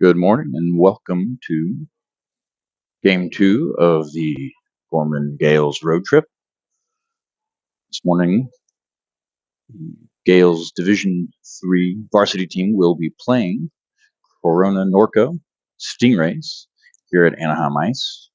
Good morning and welcome to Game 2 of the Gorman Gales road trip. This morning, the Gales Division 3 varsity team will be playing Corona Norco Stingrays here at Anaheim Ice.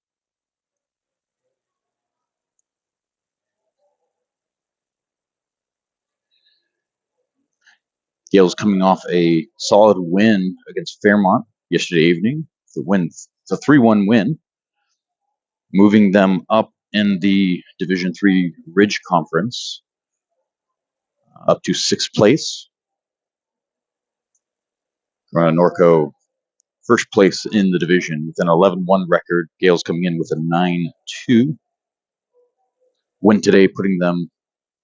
Gales coming off a solid win against Fairmont yesterday evening. It's a 3-1 win, moving them up in the Division 3 Ridge Conference up to 6th place. Norco first place in the division with an 11-1 record. Gales coming in with a 9-2 win today, putting them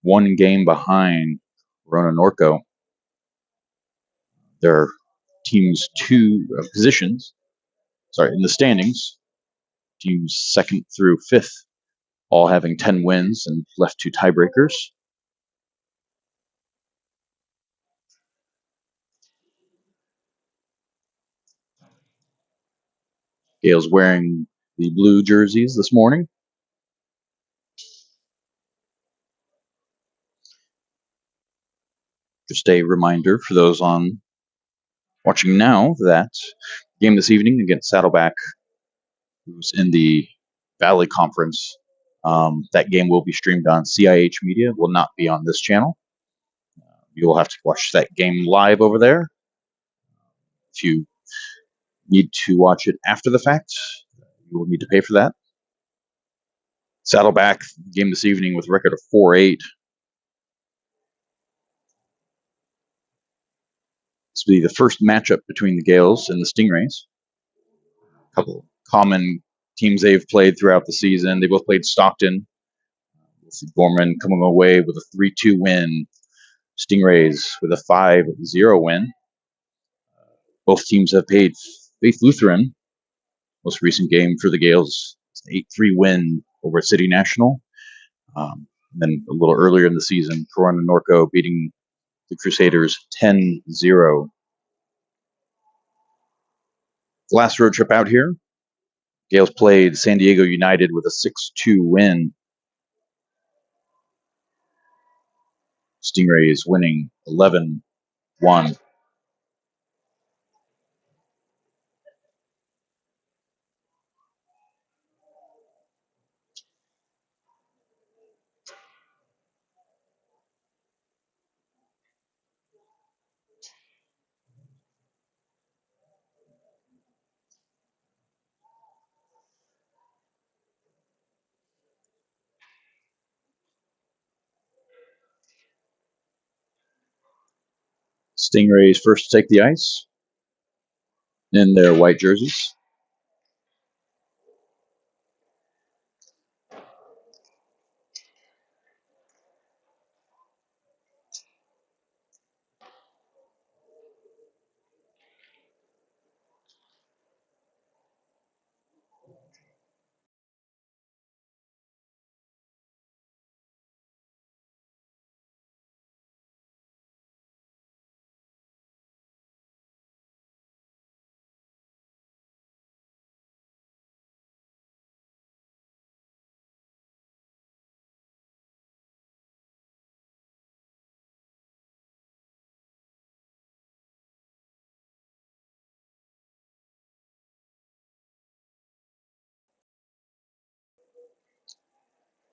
one game behind Corona Norco. Their team's two positions, in the standings, teams 2nd through 5th, all having 10 wins and left 2 tiebreakers. Gales wearing the blue jerseys this morning. Just a reminder for those on watching now that game this evening against Saddleback, who's in the Valley Conference. That game will be streamed on CIH Media, will not be on this channel. You will have to watch that game live over there. If you need to watch it after the fact, you will need to pay for that. Saddleback game this evening with a record of 4-8. This will be the first matchup between the Gales and the Stingrays. A couple common teams they've played throughout the season. They both played Stockton. Gorman coming away with a 3-2 win. Stingrays with a 5-0 win. Both teams have played Faith Lutheran. Most recent game for the Gales, an 8-3 win over City National. Then a little earlier in the season, Corona Norco beating the Crusaders 10-0. The last road trip out here, Gales played San Diego United with a 6-2 win. Stingrays winning 11-1. Stingrays first to take the ice in their white jerseys.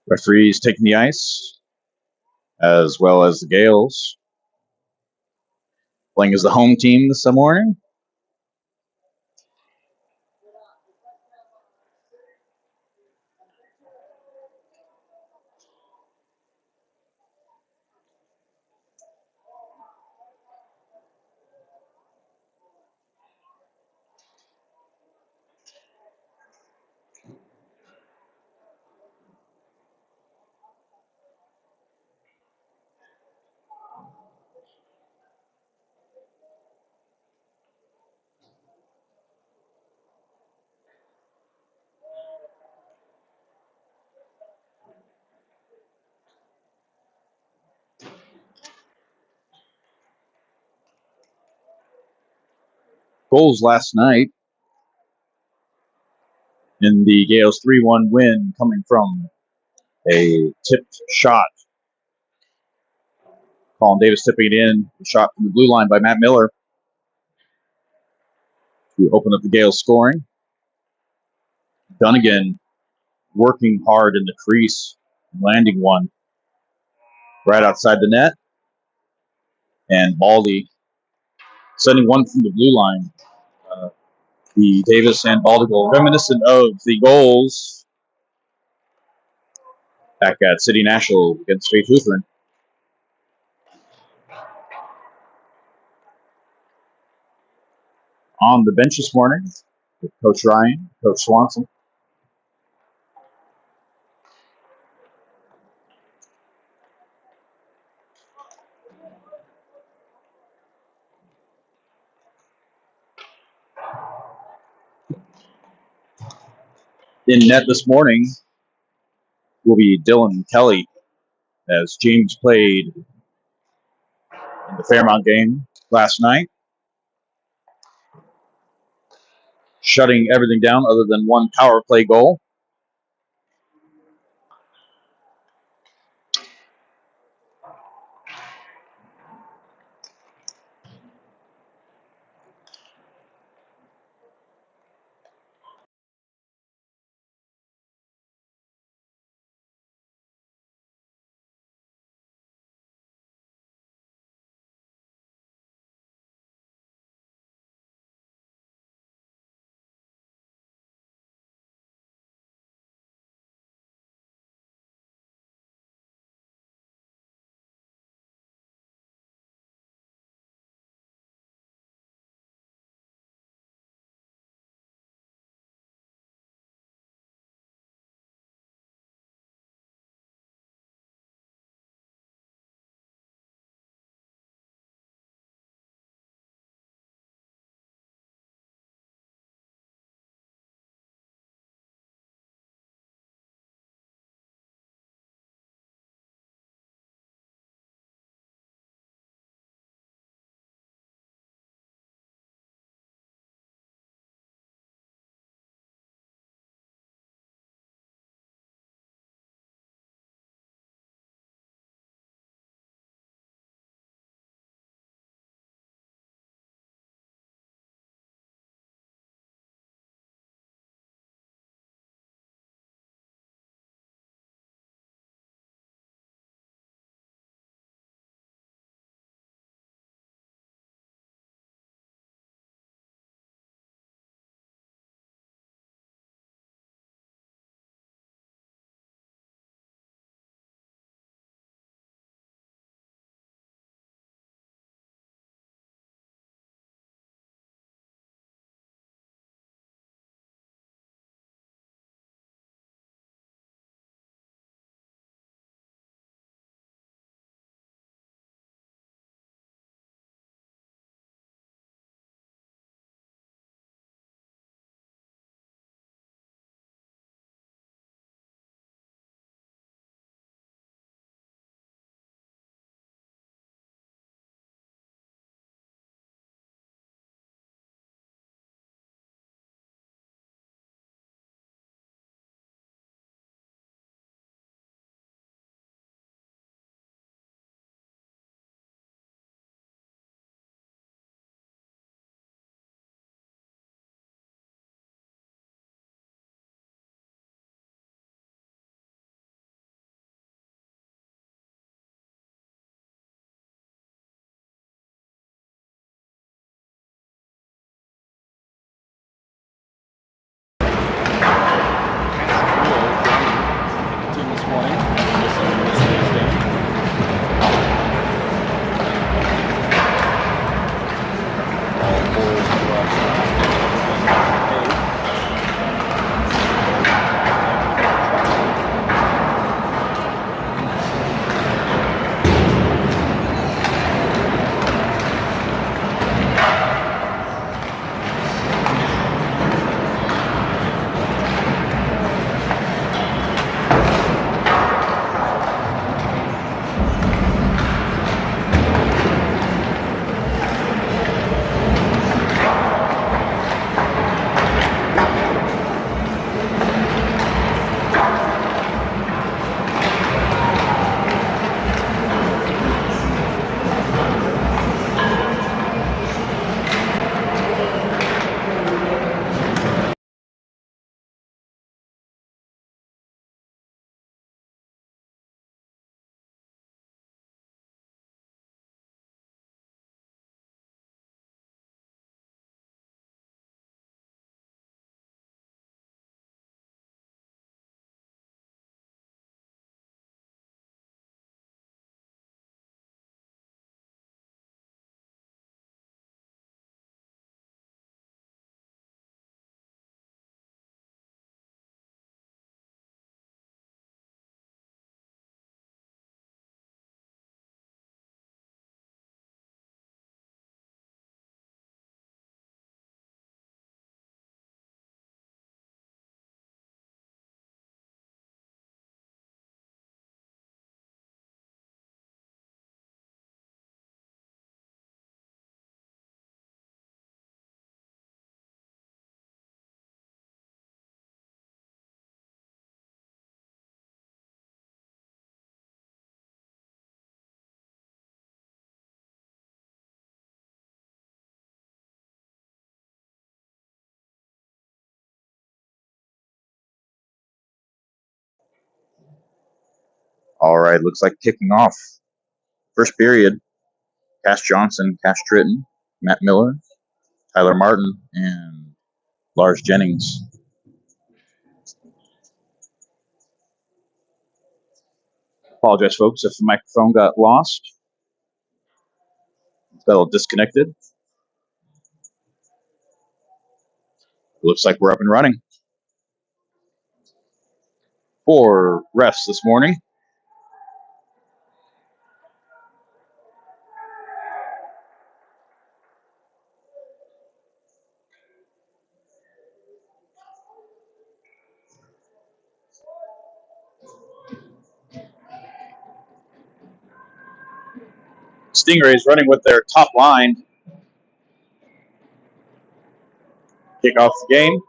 Referees taking the ice, as well as the Gales playing as the home team this morning. Goals last night in the Gales 3-1 win coming from a tipped shot. Colin Davis tipping it in. The shot from the blue line by Matt Miller to open up the Gales scoring. Dunnigan working hard in the crease, landing one right outside the net. And Baldy sending one from the blue line. The Davis and Baldy goal, reminiscent of the goals back at City National against Faith Lutheran. On the bench this morning with Coach Ryan, Coach Swanson. In net this morning will be Dylan Kelly, as James played in the Fairmont game last night, shutting everything down other than one power play goal. All right, looks like kicking off. First period, Cash Johnson, Cash Tritton, Matt Miller, Tyler Martin, and Lars Jennings. Apologize, folks, if the microphone got lost. Got a little disconnected. Looks like we're up and running. 4 refs this morning. Stingrays running with their top line. Kick off the game.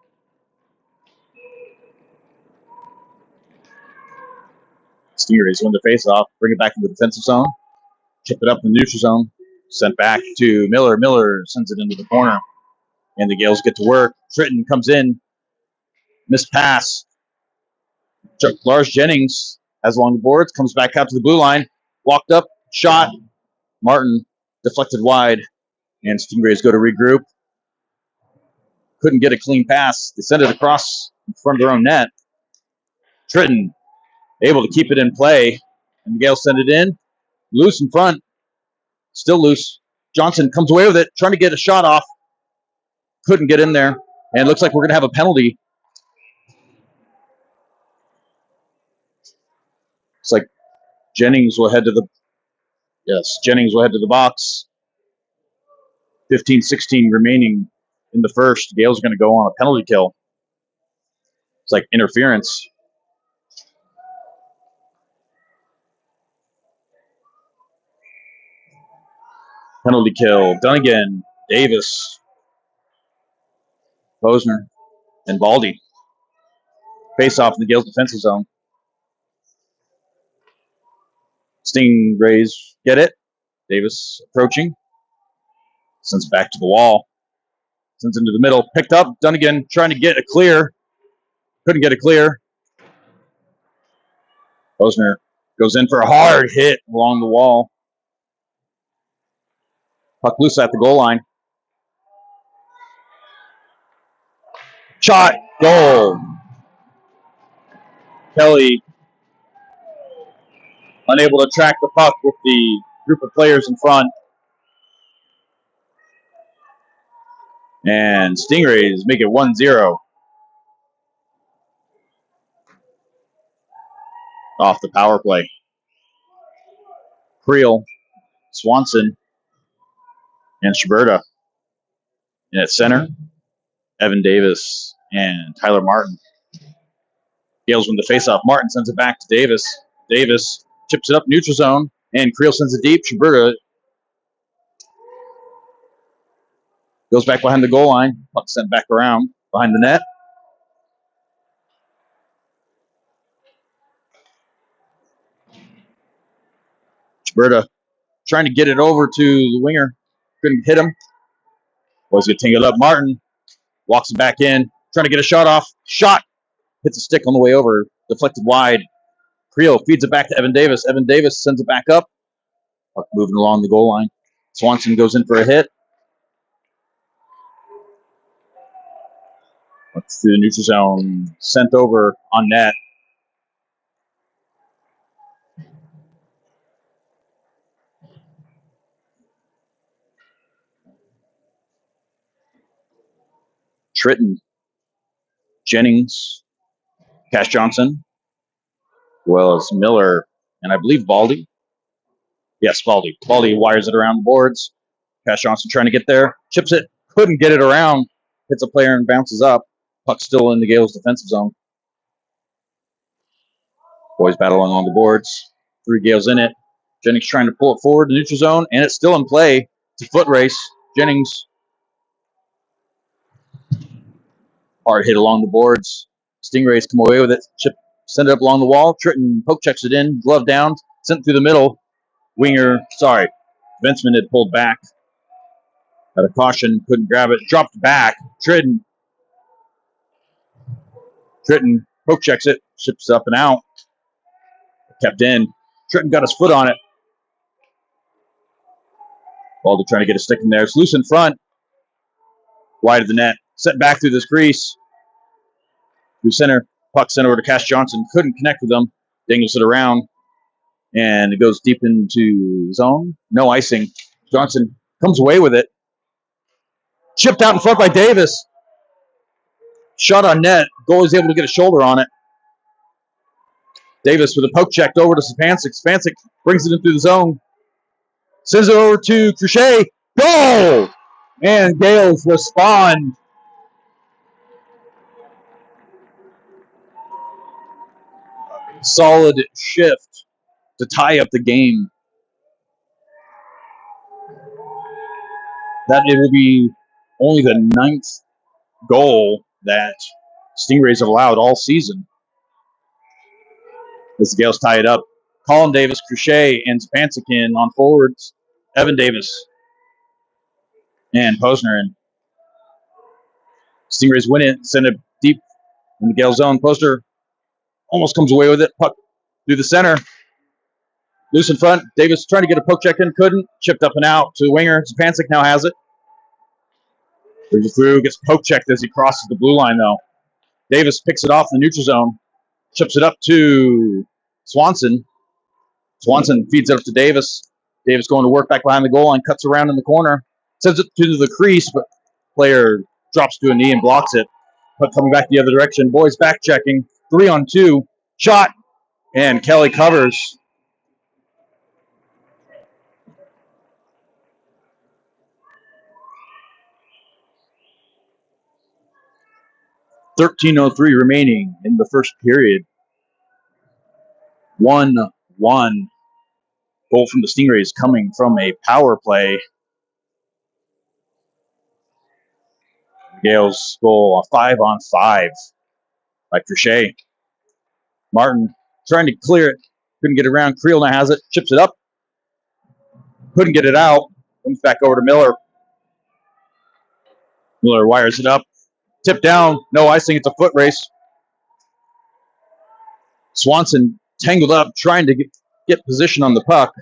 Stingrays win the face-off, bring it back into the defensive zone, chip it up in the neutral zone, sent back to Miller. Miller sends it into the corner, and the Gales get to work. Tritton comes in, missed pass. Lars Jennings has along the boards, comes back out to the blue line, walked up, shot. Martin deflected wide, and Stingrays go to regroup. Couldn't get a clean pass. They send it across in front of their own net. Tritton able to keep it in play, and the Gales send it in. Loose in front. Still loose. Johnson comes away with it, trying to get a shot off. Couldn't get in there. And it looks like we're going to have a penalty. It's like Jennings will head to the box. 15-16 remaining in the first. Gale's going to go on a penalty kill. It's like interference. Penalty kill. Dunnigan, Davis, Posner, and Baldy. Face off in the Gales defensive zone. Stingrays get it. Davis approaching. Sends back to the wall. Sends into the middle. Picked up. Dunnigan trying to get a clear. Couldn't get a clear. Posner goes in for a hard hit along the wall. Puck loose at the goal line. Shot. Goal. Kelly unable to track the puck with the group of players in front. And Stingrays make it 1-0. Off the power play. Creel, Swanson, and Schuberta. And at center, Evan Davis and Tyler Martin. Gales win the faceoff. Martin sends it back to Davis. Davis chips it up neutral zone, and Creel sends it deep. Schuberta goes back behind the goal line. Puck sent back around behind the net. Schuberta trying to get it over to the winger. Couldn't hit him. Was going to tingle up. Martin walks it back in. Trying to get a shot off. Shot. Hits a stick on the way over. Deflected wide. Creel feeds it back to Evan Davis. Evan Davis sends it back up. Puck moving along the goal line. Swanson goes in for a hit. Puck's through the neutral zone. Sent over on net. Tritton, Jennings, Cash Johnson, as well as Miller, and I believe Baldy. Yes, Baldy. Baldy wires it around the boards. Cash Johnson trying to get there. Chips it. Couldn't get it around. Hits a player and bounces up. Puck still in the Gales' defensive zone. Boys battling on the boards. 3 Gales in it. Jennings trying to pull it forward to neutral zone, and it's still in play. It's a foot race. Jennings. Hard hit along the boards. Stingrays come away with it. Send it up along the wall. Tritton poke checks it in. Glove down. Sent through the middle. Defenseman had pulled back. Had a caution. Couldn't grab it. Dropped back. Tritton poke checks it. Ships up and out. Kept in. Tritton got his foot on it. Baldy trying to get a stick in there. It's loose in front. Wide of the net. Set back through this crease. Through center. Puck sent over to Cash Johnson. Couldn't connect with them. Dangles it around. And it goes deep into zone. No icing. Johnson comes away with it. Chipped out in front by Davis. Shot on net. Goalie's able to get a shoulder on it. Davis with a poke checked over to Stepancic. Stepancic brings it in through the zone. Sends it over to Crochet. Goal! And Gales respond. Solid shift to tie up the game. That it will be only the 9th goal that Stingrays have allowed all season. As the Gales tie it up. Colin Davis, Crochet, and Stepancic in on forwards. Evan Davis and Posner in. Stingrays win it, send it deep in the Gale zone. Posner almost comes away with it. Puck through the center. Loose in front. Davis trying to get a poke check in, couldn't. Chipped up and out to the winger. Stepancic now has it. Brings it through, gets poke checked as he crosses the blue line, though. Davis picks it off in the neutral zone. Chips it up to Swanson. Swanson feeds it up to Davis. Davis going to work back behind the goal line, cuts around in the corner. Sends it to the crease, but player drops to a knee and blocks it. But coming back the other direction. Boys back checking. 3-on-2. Shot. And Kelly covers. .13:03 remaining in the first period. 1-1. Goal from the Stingrays coming from a power play. Gales goal, a 5-on-5 by Crochet. Martin trying to clear it. Couldn't get it around. Creel now has it. Chips it up. Couldn't get it out. Comes back over to Miller. Miller wires it up. Tipped down. No icing. It's a foot race. Swanson tangled up, trying to get position on the puck.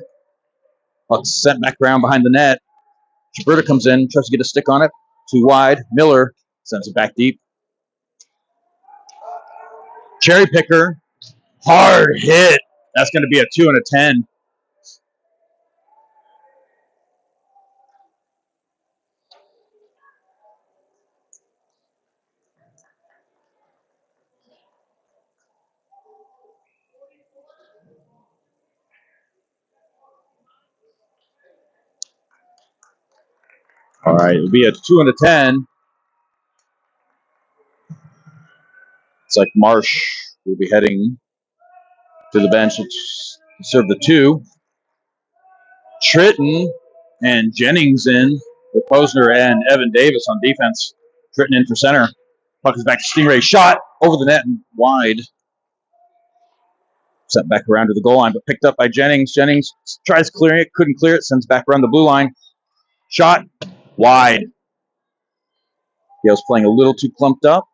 Puck sent back around behind the net. Gibberta comes in, tries to get a stick on it. Too wide. Miller sends it back deep. Cherry picker. Hard hit. That's going to be a 2 and a 10. All right, it'll be a 2 and a 10. It's like Marsh will be heading to the bench to serve the 2. Tritton and Jennings in with Posner and Evan Davis on defense. Tritton in for center. Puck is back to Stingray. Shot over the net and wide. Sent back around to the goal line, but picked up by Jennings. Jennings tries clearing it, couldn't clear it, sends back around the blue line. Shot wide. Gale's playing a little too clumped up.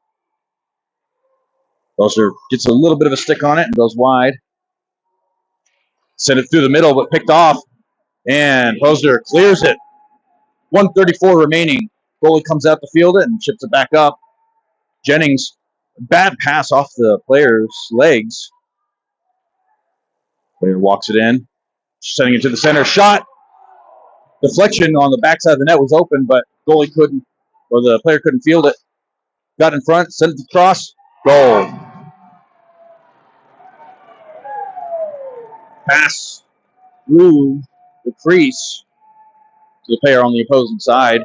Posner gets a little bit of a stick on it and goes wide. Sent it through the middle, but picked off. And Posner clears it. 1:34 remaining. Goalie comes out to field it and chips it back up. Jennings, bad pass off the player's legs. Player walks it in. Sending it to the center. Shot. Deflection on the backside of the net was open, but goalie couldn't, or the player couldn't field it. Got in front, sent it across. Goal. Pass through the crease to the player on the opposing side.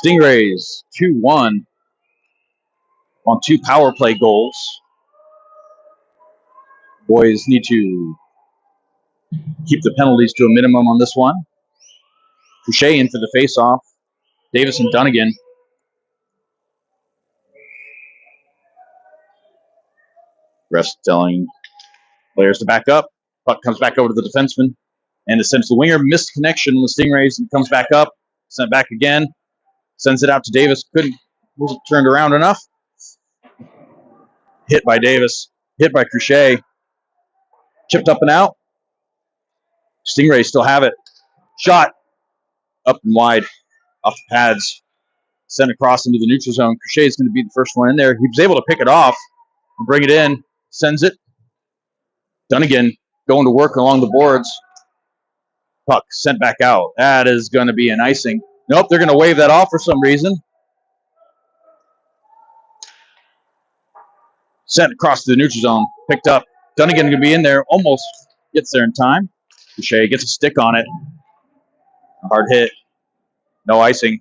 Stingrays 2-1 on 2 power play goals. Boys need to keep the penalties to a minimum on this one. Couchet in for the face-off. Davis and Dunnigan. Refs telling players to back up. Puck comes back over to the defenseman. And it sends the winger. Missed connection on the Stingrays and comes back up. Sent back again. Sends it out to Davis. Wasn't turned around enough. Hit by Davis. Hit by Crochet. Chipped up and out. Stingrays still have it. Shot. Up and wide. Off the pads. Sent across into the neutral zone. Crochet is going to be the first one in there. He was able to pick it off and bring it in. Sends it. Dunnigan going to work along the boards. Puck sent back out. That is going to be an icing. Nope, they're going to wave that off for some reason. Sent across to the neutral zone. Picked up. Dunnigan going to be in there. Almost gets there in time. Crochet gets a stick on it. A hard hit. No icing.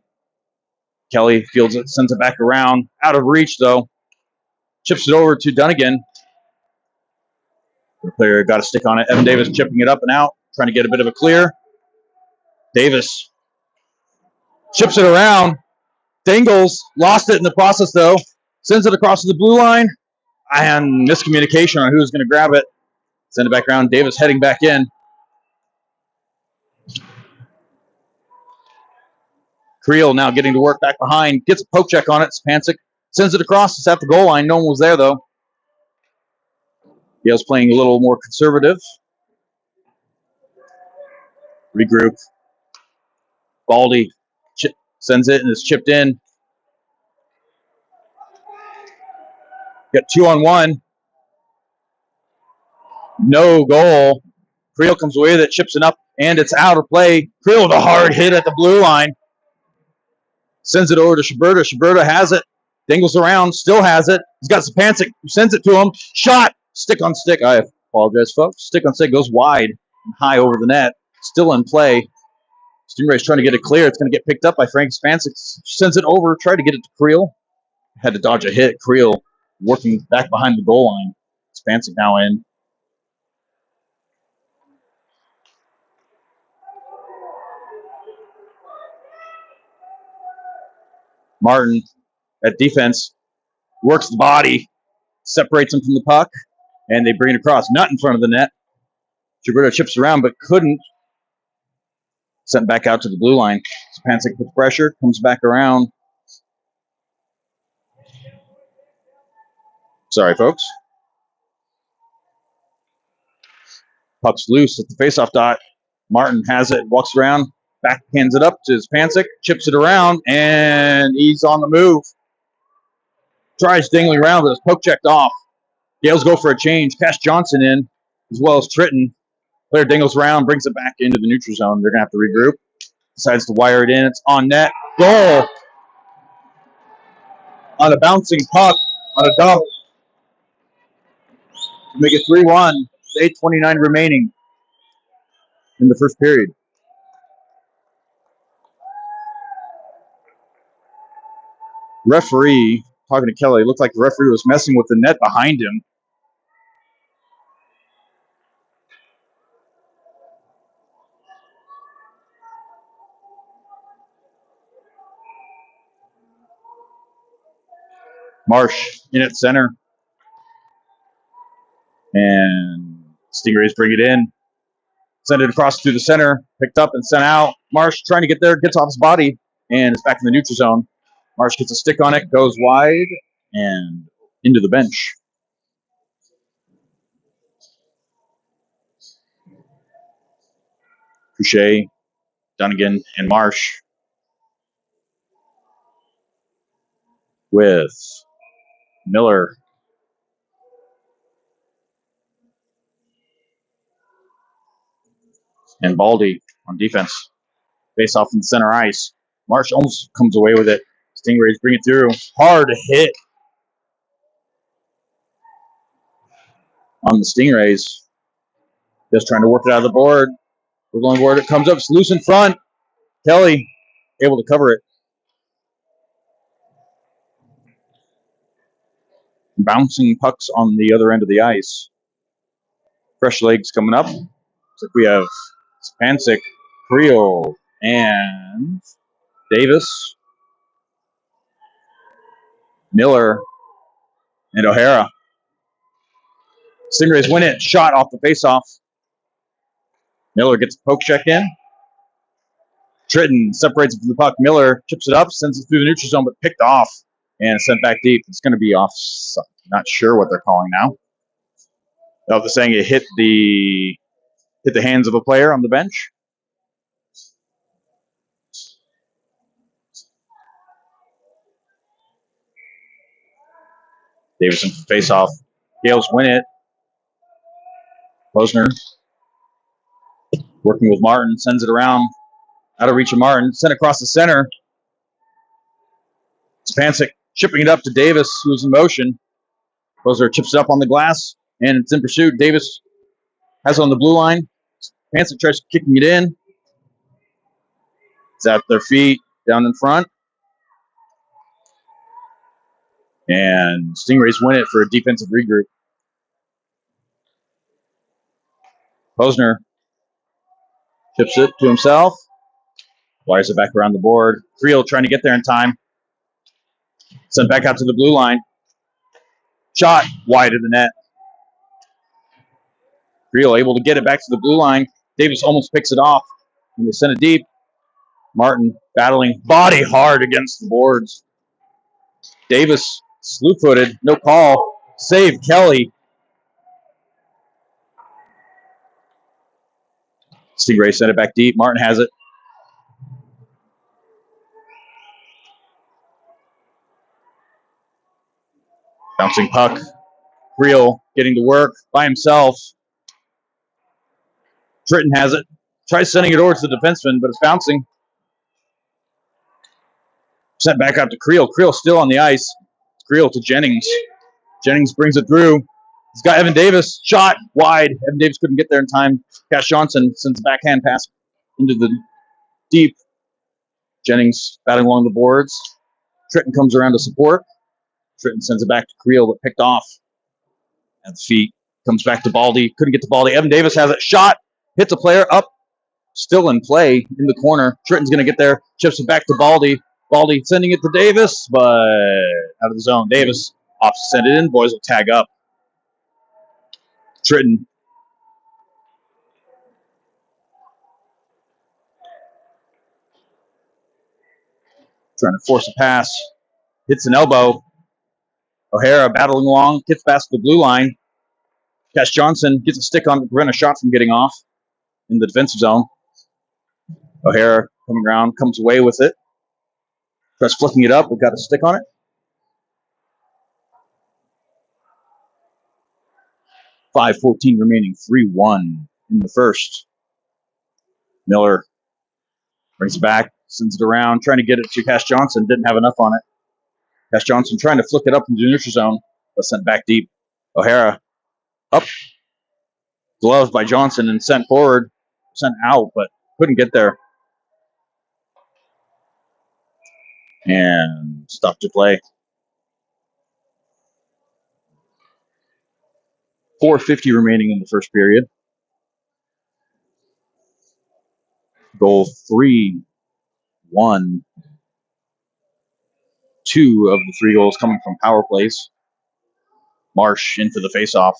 Kelly fields it, sends it back around. Out of reach, though. Chips it over to Dunnigan. The player got a stick on it. Evan Davis chipping it up and out. Trying to get a bit of a clear. Davis chips it around. Dangles. Lost it in the process, though. Sends it across to the blue line. And miscommunication on who's going to grab it. Send it back around. Davis heading back in. Creel now getting to work back behind. Gets a poke check on it. Spancic sends it across. It's at the goal line. No one was there, though. Yale's playing a little more conservative. Regroup. Baldy sends it and is chipped in. Got 2-on-1. No goal. Creel comes away with it, chips it up, and it's out of play. Creel with a hard hit at the blue line. Sends it over to Schaberta. Schaberta has it. Dangles around. Still has it. He's got Spancic, who sends it to him. Shot. Stick on stick. I apologize, folks. Stick on stick goes wide and high over the net. Still in play. Stingray's trying to get it clear. It's going to get picked up by Frank Spancic. Sends it over. Tried to get it to Creel. Had to dodge a hit. Creel working back behind the goal line. Spancic now in. Martin at defense works the body, separates him from the puck, and they bring it across. Not in front of the net. Gilberto chips around, but couldn't. Sent back out to the blue line. Spancic with pressure, comes back around. Sorry, folks. Puck's loose at the faceoff dot. Martin has it, walks around, backhands it up to Spancic, chips it around, and he's on the move. Tries dangling around, but it's poke checked off. Gales go for a change. Cash Johnson in, as well as Tritton. Player dangles around, brings it back into the neutral zone. They're going to have to regroup. Decides to wire it in. It's on net. Goal! On a bouncing puck, on a dump. To make it 3-1. 8:29 remaining in the first period. Referee, talking to Kelly, looked like the referee was messing with the net behind him. Marsh in at center. And Stingrays bring it in. Send it across through the center. Picked up and sent out. Marsh trying to get there. Gets off his body. And it's back in the neutral zone. Marsh gets a stick on it. Goes wide. And into the bench. Couchet, Dunnigan, and Marsh. With Miller. And Baldy on defense. Face off in the center ice. Marsh almost comes away with it. Stingrays bring it through. Hard hit on the Stingrays. Just trying to work it out of the board. We're going board. It comes up. It's loose in front. Kelly able to cover it. Bouncing pucks on the other end of the ice. Fresh legs coming up. Looks like we have Spancic, Creel, and Davis, Miller, and O'Hara. Stingrays win it. Shot off the faceoff. Miller gets a poke check in. Tritton separates it from the puck. Miller chips it up, sends it through the neutral zone, but picked off and sent back deep. It's going to be off. Not sure what they're calling now. Oh, the saying it hit the hands of a player on the bench. Davison face off. Gales win it. Posner working with Martin, sends it around. Out of reach of Martin, sent across the center. Spancic chipping it up to Davis, who's in motion. Posner chips it up on the glass, and it's in pursuit. Davis has it on the blue line. Spancic tries kicking it in. It's at their feet, down in front. And Stingrays win it for a defensive regroup. Posner chips it to himself. Wires it back around the board. Creel trying to get there in time. Sent back out to the blue line. Shot wide of the net. Creel able to get it back to the blue line. Davis almost picks it off. And they send it deep. Martin battling body hard against the boards. Davis slew-footed. No call. Save Kelly. Stingray sent it back deep. Martin has it. Bouncing puck. Creel getting to work by himself. Tritton has it. Tries sending it over to the defenseman, but it's bouncing. Sent back out to Creel. Creel still on the ice. Creel to Jennings. Jennings brings it through. He's got Evan Davis. Shot wide. Evan Davis couldn't get there in time. Cash Johnson sends a backhand pass into the deep. Jennings battling along the boards. Tritton comes around to support. Tritton sends it back to Creel, but picked off at the feet. Comes back to Baldy. Couldn't get to Baldy. Evan Davis has it. Shot. Hits a player up. Still in play in the corner. Tritton's going to get there. Chips it back to Baldy. Baldy sending it to Davis, but out of the zone. Davis off to send it in. Boys will tag up. Tritton. Trying to force a pass. Hits an elbow. O'Hara battling along. Gets past the blue line. Cash Johnson gets a stick on to prevent a shot from getting off in the defensive zone. O'Hara coming around, comes away with it. Tries flicking it up, but got a stick on it. 5:14 remaining, 3-1 in the first. Miller brings it back, sends it around, trying to get it to Cash Johnson. Didn't have enough on it. Cash Johnson trying to flick it up into the neutral zone, but sent back deep. O'Hara up, gloved by Johnson and sent forward, sent out, but couldn't get there. And stopped to play. 4:50 remaining in the first period. Goal 3-1. 2 of the 3 goals coming from power plays. Marsh in for the faceoff.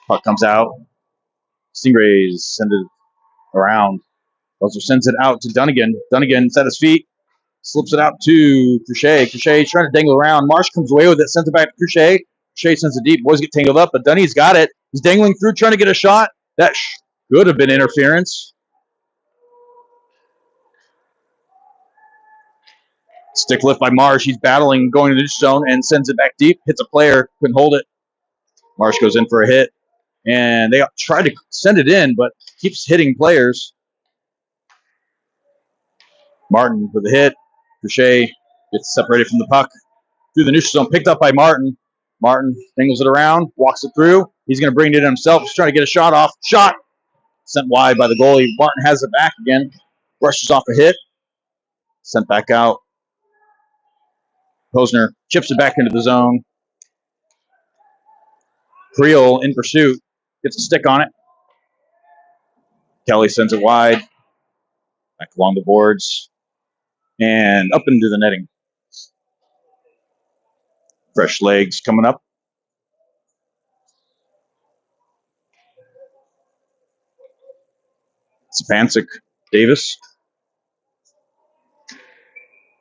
Puck comes out. Stingrays send it around. Buzzard sends it out to Dunnigan. Dunnigan's at his feet. Slips it out to Crochet. Crochet's trying to dangle around. Marsh comes away with it. Sends it back to Crochet. Crochet sends it deep. Boys get tangled up, but Dunny's got it. He's dangling through, trying to get a shot. That should have been interference. Stick lift by Marsh. He's battling, going to the zone, and sends it back deep. Hits a player. Couldn't hold it. Marsh goes in for a hit. And they try to send it in, but keeps hitting players. Martin with a hit. Crochet gets separated from the puck. Through the neutral zone, picked up by Martin. Martin dangles it around, walks it through. He's going to bring it in himself. He's trying to get a shot off. Shot! Sent wide by the goalie. Martin has it back again. Brushes off a hit. Sent back out. Posner chips it back into the zone. Creel in pursuit. Gets a stick on it. Kelly sends it wide. Back along the boards. And up into the netting. Fresh legs coming up. Spancic, Davis,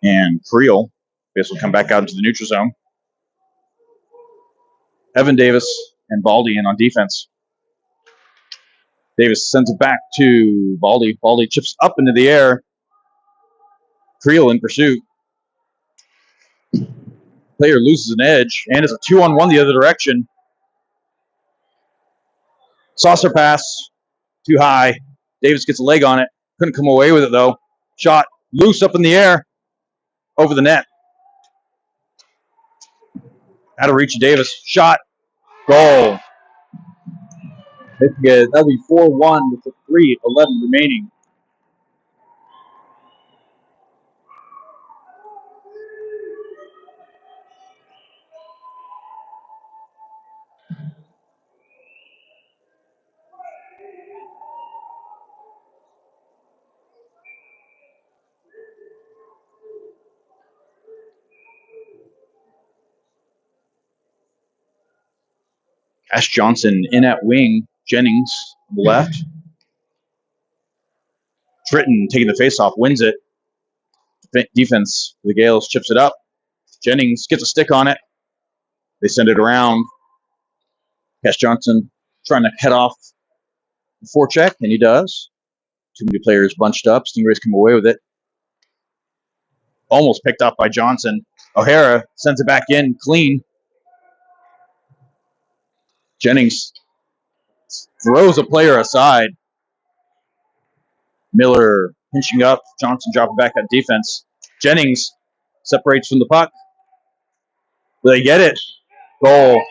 and Creel. Davis will come back out into the neutral zone. Evan Davis and Baldy in on defense. Davis sends it back to Baldy. Baldy chips up into the air. Creel in pursuit. Player loses an edge, and it's a 2-on-1 the other direction. Saucer pass, too high. Davis gets a leg on it. Couldn't come away with it, though. Shot loose up in the air, over the net. Out of reach of Davis. Shot. Goal. That'll be 4-1 with the 3:11 remaining. Ash Johnson in at wing. Jennings on the left. Tritton taking the faceoff, wins it. Defense for the Gales chips it up. Jennings gets a stick on it. They send it around. Ash Johnson trying to head off the forecheck, and he does. Too many players bunched up. Stingrays come away with it. Almost picked up by Johnson. O'Hara sends it back in clean. Jennings throws a player aside. Miller pinching up. Johnson dropping back on defense. Jennings separates from the puck. They get it. Goal.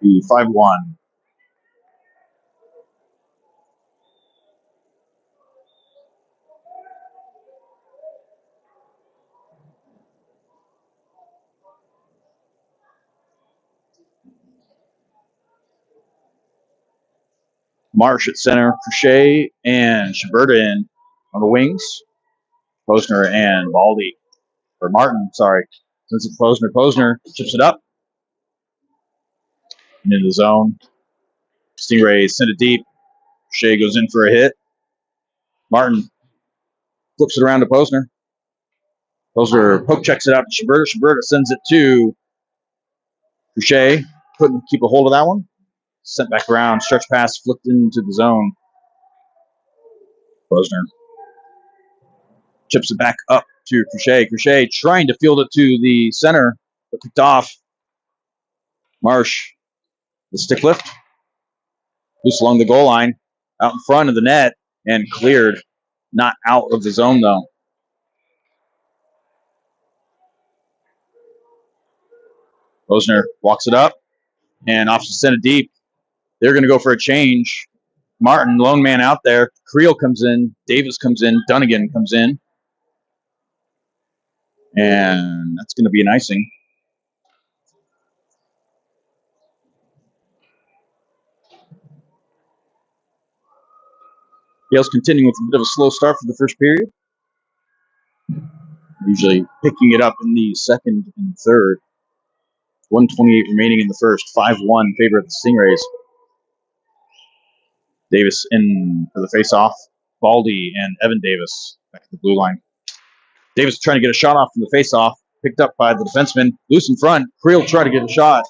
Be 5-1. Marsh at center, Crochet and Schaberta in on the wings. Posner and Baldy. Or Martin, sorry. Since it's Posner. Posner chips it up. And into the zone. Stingrays send it deep. Crochet goes in for a hit. Martin flips it around to Posner. Posner poke checks it out to Schaberta. Schaberta sends it to Crochet. Couldn't keep a hold of that one. Sent back around. Stretch pass flipped into the zone. Posner chips it back up to Crochet. Crochet trying to field it to the center, but picked off. Marsh, the stick lift. Loose along the goal line, out in front of the net, and cleared. Not out of the zone, though. Posner walks it up, and off to send it deep. They're going to go for a change. Martin, lone man out there. Creel comes in. Davis comes in. Dunnigan comes in. And that's going to be an icing. Gales continuing with a bit of a slow start for the first period. Usually picking it up in the second and third. 1:28 remaining in the first. 5-1 favor of the Stingrays. Davis in for the face-off. Baldy and Evan Davis back at the blue line. Davis trying to get a shot off from the face-off. Picked up by the defenseman. Loose in front. Creel trying to get a shot.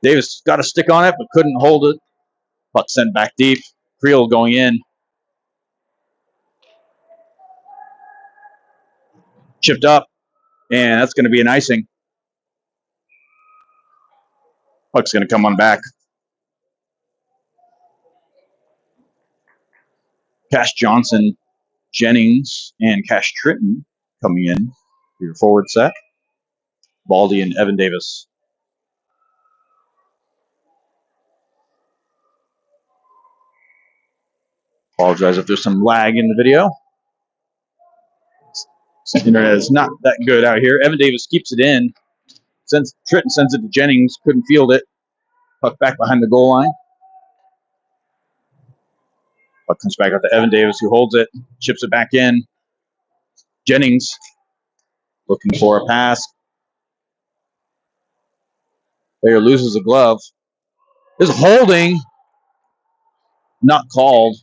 Davis got a stick on it, but couldn't hold it. Puck sent back deep. Creel going in. Chipped up. And that's going to be an icing. Puck's going to come on back. Cash Johnson, Jennings, and Cash Tritton coming in for your forward set. Baldy and Evan Davis. Apologize if there's some lag in the video. The internet is not that good out here. Evan Davis keeps it in. Tritton sends it to Jennings. Couldn't field it. Puck back behind the goal line. Puck comes back out to Evan Davis, who holds it. Chips it back in. Jennings looking for a pass. Player loses a glove. is holding. Not called.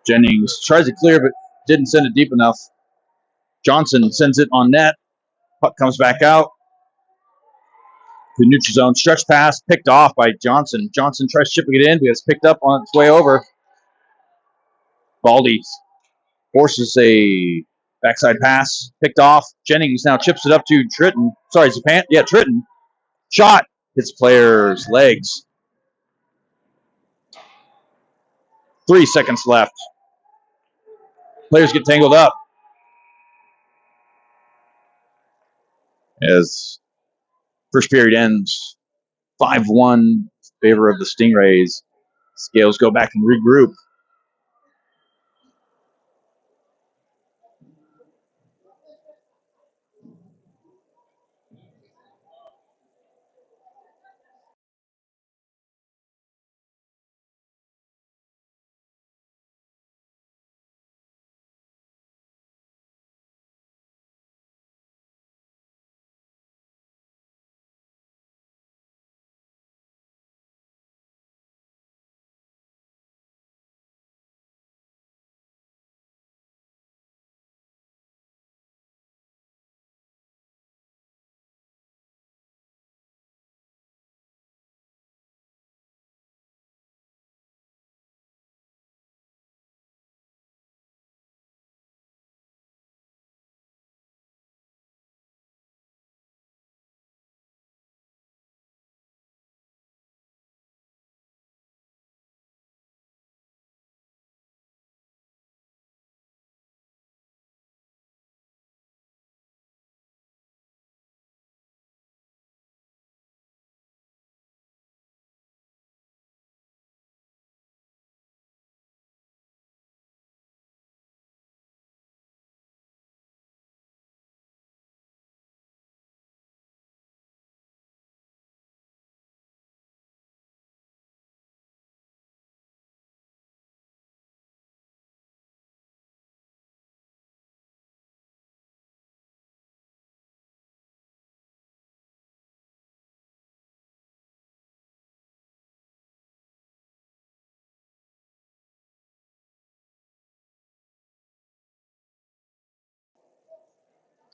Jennings tries to clear, but didn't send it deep enough. Johnson sends it on net. Puck comes back out. The neutral zone stretch pass picked off by Johnson. Johnson tries chipping it in, but it's picked up on its way over. Baldy forces a backside pass, picked off. Jennings now chips it up to Tritton. Sorry, Zapan. Yeah, Tritton. Shot hits player's legs. 3 seconds left. Players get tangled up as first period ends 5-1 favor of the Stingrays. Scales go back and regroup.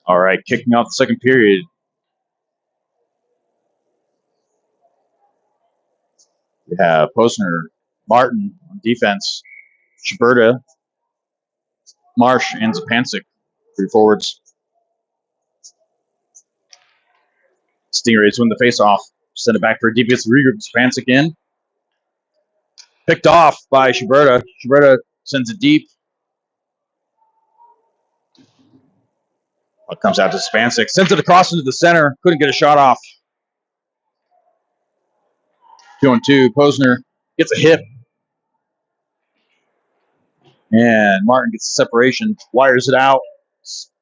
All right, kicking off the second period. We have Posner, Martin on defense, Schiberta, Marsh, and Zapancic, 3 forwards. Stingrays win the faceoff. Send it back for a deep. Gets the regroup. Zapancic in. Picked off by Schiberta. Schiberta sends it deep. Puck comes out to Zapancic. Sends it across into the center. Couldn't get a shot off. 2-on-2. Posner gets a hit. And Martin gets the separation. Wires it out.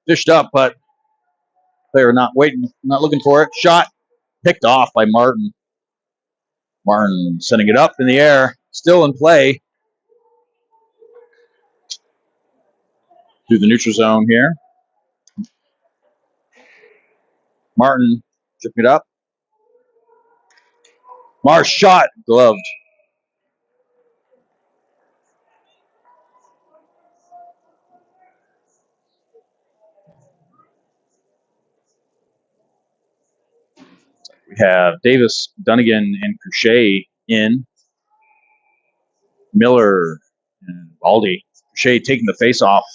Fished up, but player not waiting, not looking for it. Shot picked off by Martin. Martin sending it up in the air. Still in play. Through the neutral zone here. Martin tripping it up. Marsh shot. Gloved. We have Davis, Dunnigan, and Crochet in. Miller and Baldy. Crochet taking the face off.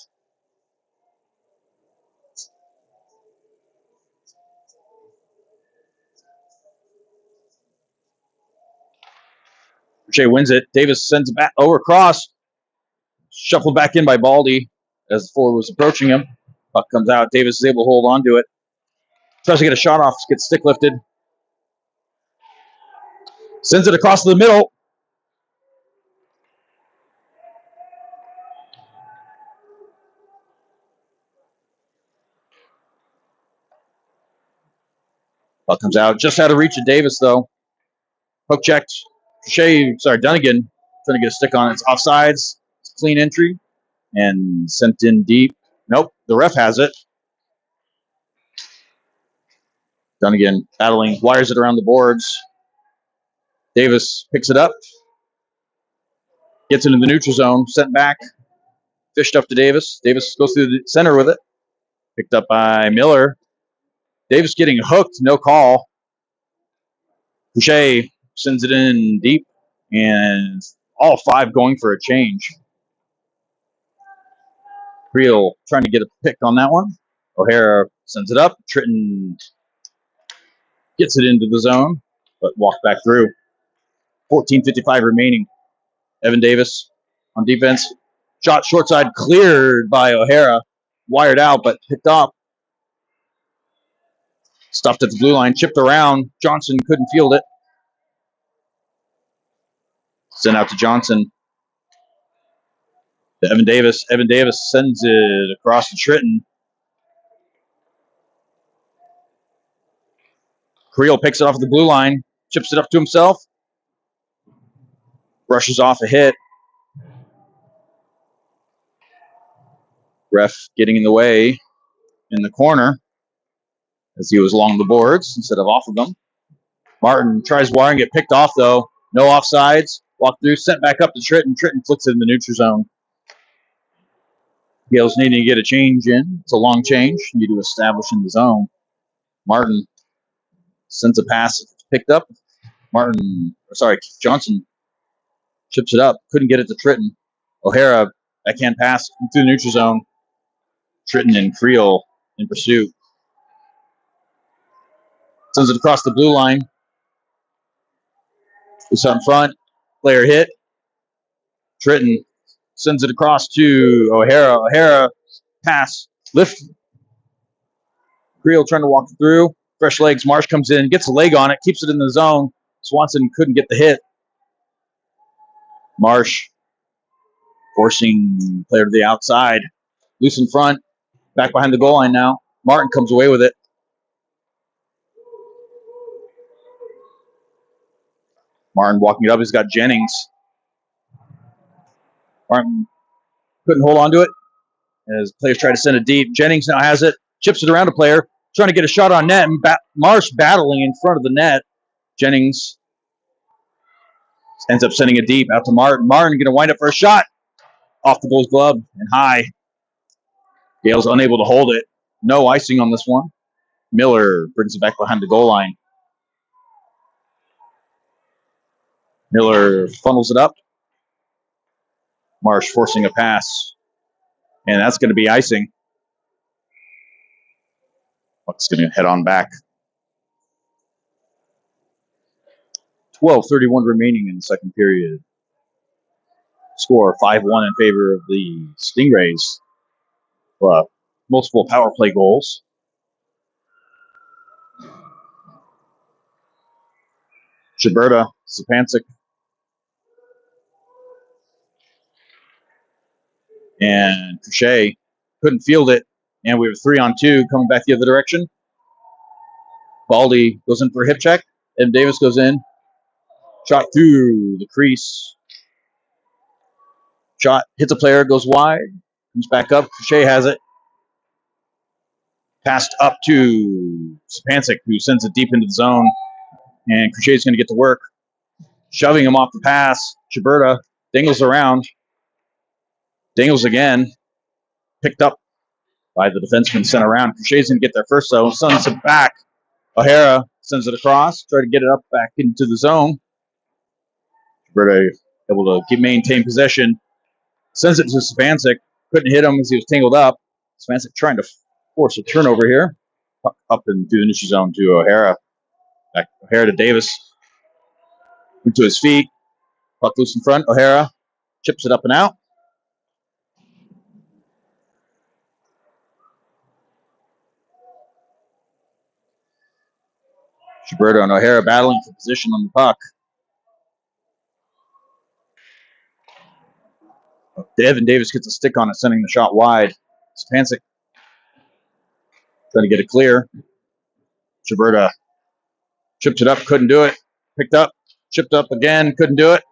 Crochet wins it. Davis sends it back over across. Shuffled back in by Baldy as the forward was approaching him. Puck comes out. Davis is able to hold on to it. Tries to get a shot off. Gets stick lifted. Sends it across to the middle. Puck comes out. Just out of reach of Davis, though. Hook checked. Dunnigan trying to get a stick on it. It's offsides. It's a clean entry. And sent in deep. Nope, the ref has it. Dunnigan battling, wires it around the boards. Davis picks it up, gets into the neutral zone, sent back, fished up to Davis. Davis goes through the center with it, picked up by Miller. Davis getting hooked, no call. Boucher sends it in deep, and all five going for a change. Creel trying to get a pick on that one. O'Hara sends it up. Tritton gets it into the zone, but walked back through. 14:55 remaining. Evan Davis on defense. Shot short side cleared by O'Hara. Wired out, but picked up. Stuffed at the blue line, chipped around. Johnson couldn't field it. Sent out to Johnson. To Evan Davis. Evan Davis sends it across to Tritton. Creel picks it off the blue line, chips it up to himself. Brushes off a hit. Ref getting in the way in the corner as he was along the boards instead of off of them. Martin tries wiring, get picked off though. No offsides. Walk through, sent back up to Tritton. Tritton flicks it in the neutral zone. Gales needing to get a change in. It's a long change. Need to establish in the zone. Martin sends a pass. It's picked up. Johnson chips it up. Couldn't get it to Tritton. O'Hara, backhand pass through the neutral zone. Tritton and Creel in pursuit. Sends it across the blue line. It's out in front. Player hit. Tritton sends it across to O'Hara. O'Hara pass. Lift. Creel trying to walk through. Fresh legs. Marsh comes in. Gets a leg on it. Keeps it in the zone. Swanson couldn't get the hit. Marsh forcing player to the outside. Loose in front. Back behind the goal line now. Martin comes away with it. Martin walking it up. He's got Jennings. Martin couldn't hold on to it as players try to send it deep. Jennings now has it. Chips it around a player. Trying to get a shot on net. And Marsh battling in front of the net. Jennings ends up sending it deep out to Martin. Martin going to wind up for a shot. Off the goal's glove and high. Gale's unable to hold it. No icing on this one. Miller brings it back behind the goal line. Miller funnels it up. Marsh forcing a pass. And that's going to be icing. Puck's going to head on back. 12:31 remaining in the second period. Score 5-1 in favor of the Stingrays. Multiple power play goals. Gilberta, Sapancic, and Crochet couldn't field it. And we have a 3-on-2 coming back the other direction. Baldy goes in for a hip check. Evan Davis goes in. Shot through the crease. Shot hits a player, goes wide. Comes back up. Crochet has it. Passed up to Sapancic, who sends it deep into the zone. And Crochet's going to get to work. Shoving him off the pass. Gilberta dingles around. Dingles again. Picked up by the defenseman, sent around. Crochet's going to get there first, though. Sends it back. O'Hara sends it across. Try to get it up back into the zone. Gilberta able to maintain possession. Sends it to Sapancic. Couldn't hit him as he was tangled up. Sapancic trying to force a turnover here. Up into the neutral zone to O'Hara. Back O'Hara to Davis. Went to his feet. Puck loose in front. O'Hara chips it up and out. Gilberta and O'Hara battling for position on the puck. Evan Davis gets a stick on it, sending the shot wide. Sapancic trying to get it clear. Gilberta chipped it up, couldn't do it. Picked up, chipped up again, couldn't do it.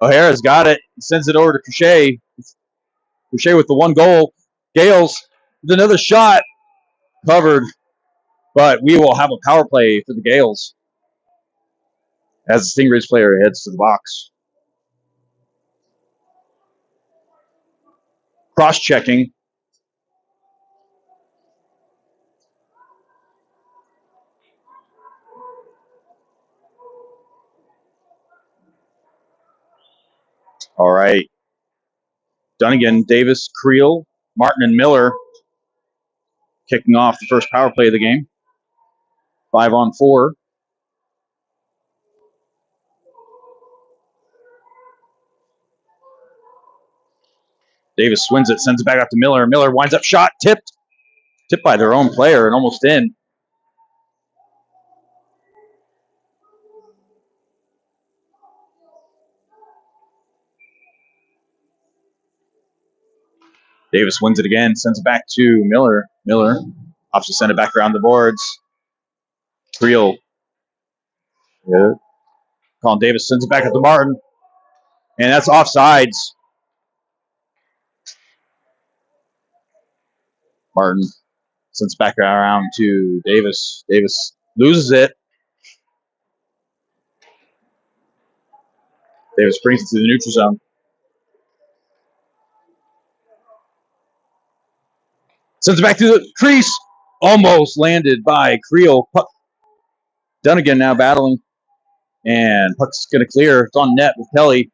O'Hara's got it. He sends it over to Crochet. Crochet with the one goal. Gales with another shot. Covered But we will have a power play for the Gales as the Stingrays player heads to the box. Cross-checking. All right. Dunnigan, Davis, Creel, Martin, and Miller kicking off the first power play of the game. 5-on-4. Davis wins it, sends it back out to Miller. Miller winds up shot, tipped by their own player and almost in. Davis wins it again, sends it back to Miller. Miller opts to send it back around the boards. Creel. Yeah. Colin Davis sends it back up to Martin. And that's offsides. Martin sends it back around to Davis. Davis loses it. Davis brings it to the neutral zone. Sends it back to the crease. Almost landed by Creel. Puck. Dunnigan now battling. And puck's going to clear. It's on net with Kelly.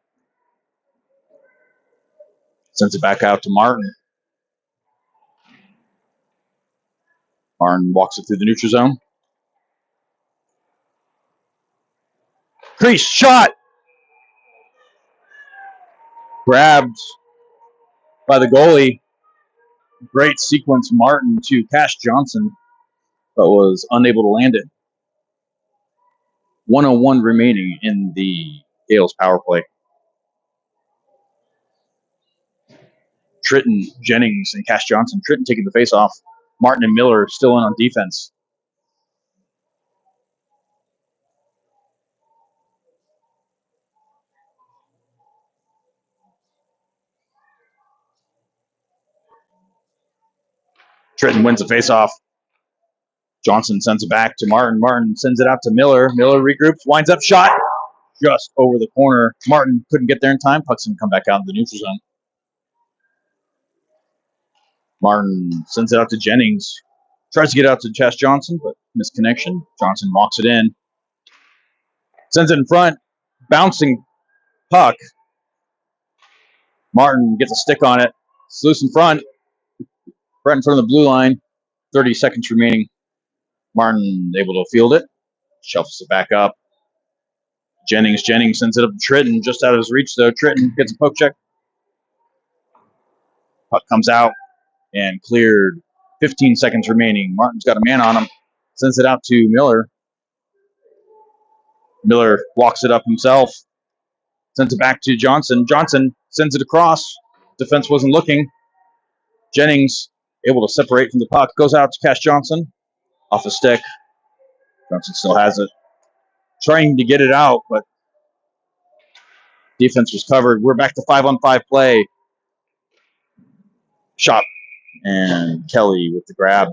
Sends it back out to Martin. Martin walks it through the neutral zone. Crease shot. Grabbed by the goalie. Great sequence, Martin to Cash Johnson, but was unable to land it. 1:01 remaining in the Gales power play. Tritton, Jennings, and Cash Johnson. Tritton taking the face off. Martin and Miller still in on defense. Tritton wins the face off. Johnson sends it back to Martin. Martin sends it out to Miller. Miller regroups, winds up shot just over the corner. Martin couldn't get there in time. Puck's going to come back out in the neutral zone. Martin sends it out to Jennings. Tries to get out to Cash Johnson, but misconnection. Johnson walks it in. Sends it in front. Bouncing puck. Martin gets a stick on it. It's loose in front. Right in front of the blue line. 30 seconds remaining. Martin able to field it. Shuffles it back up. Jennings sends it up to Tritton. Just out of his reach, though. Tritton gets a poke check. Puck comes out and cleared. 15 seconds remaining. Martin's got a man on him. Sends it out to Miller. Miller walks it up himself. Sends it back to Johnson. Johnson sends it across. Defense wasn't looking. Jennings able to separate from the puck. Goes out to Cash Johnson. Off the stick. Johnson still has it. Trying to get it out, but defense was covered. We're back to 5-on-5 play. Shot. And Kelly with the grab.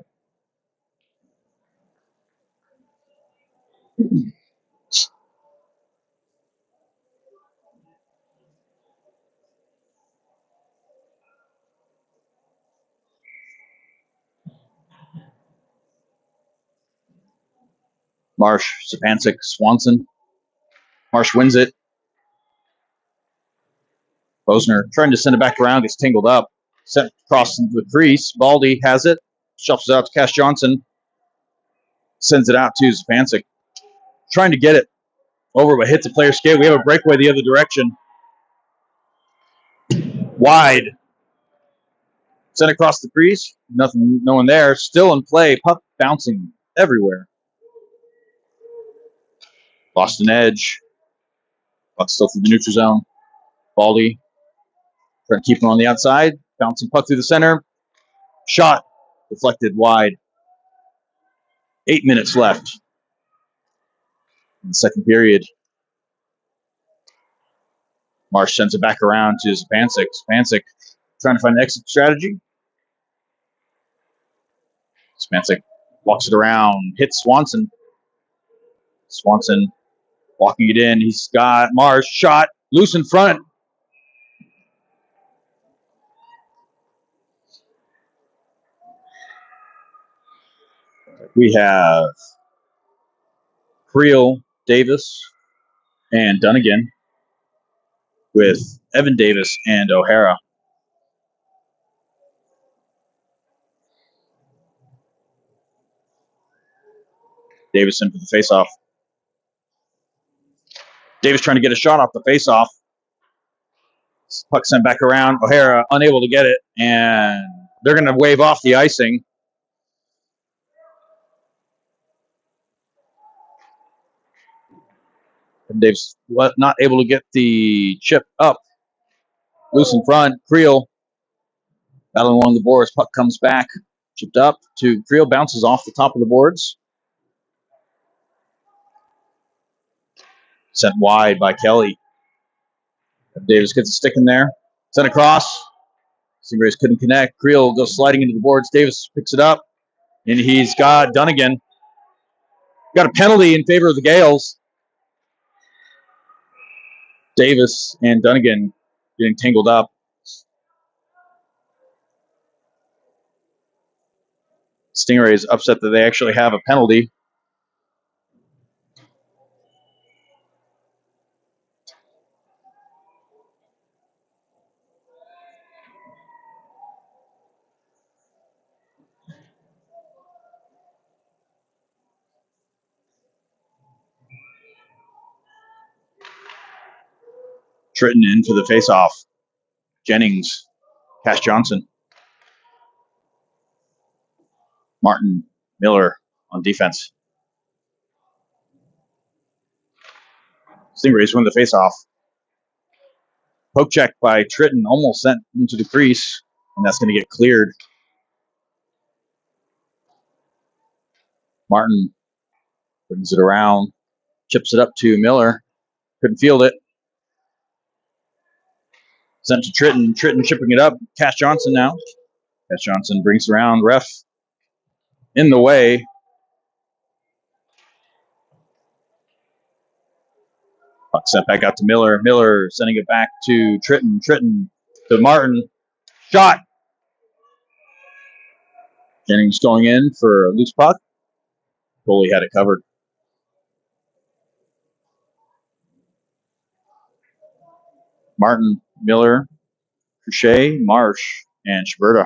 Marsh, Sapancic, Swanson. Marsh wins it. Bosner trying to send it back around, gets tangled up. Sent across into the crease. Baldy has it. Shuffles it out to Cash Johnson. Sends it out to Sapancic. Trying to get it over, but hits a player's skate. We have a breakaway the other direction. Wide. Sent across the crease. Nothing, no one there. Still in play. Puck bouncing everywhere. Lost an edge. Puck still through the neutral zone. Baldy trying to keep him on the outside. Bouncing puck through the center. Shot. Deflected wide. 8 minutes left in the second period. Marsh sends it back around to Sapancic. Sapancic trying to find an exit strategy. Sapancic Walks it around, hits Swanson. Swanson walking it in. He's got Mars shot loose in front. We have Creel, Davis, and Dunnigan with Evan Davis and O'Hara. Davis in for the faceoff. Davis trying to get a shot off the faceoff. Puck sent back around. O'Hara unable to get it, and they're going to wave off the icing. And Davis not able to get the chip up. Loose in front. Creel battling along the boards. Puck comes back. Chipped up to Creel. Bounces off the top of the boards. Sent wide by Kelly. Davis gets a stick in there. Sent across. Stingrays couldn't connect. Creel goes sliding into the boards. Davis picks it up. And he's got Dunnigan. Got a penalty in favor of the Gales. Davis and Dunnigan getting tangled up. Stingrays upset that they actually have a penalty. Tritton in for the faceoff. Jennings, Cash Johnson, Martin, Miller on defense. Stingrays win the faceoff. Poke check by Tritton, almost sent into the crease, and that's going to get cleared. Martin brings it around, chips it up to Miller. Couldn't field it. Sent to Tritton. Tritton chipping it up. Cash Johnson now. Cash Johnson brings it around. Ref in the way. Puck sent back out to Miller. Miller sending it back to Tritton. Tritton to Martin. Shot. Jennings going in for a loose puck. Goalie had it covered. Martin, Miller, Crochet, Marsh, and Schberta.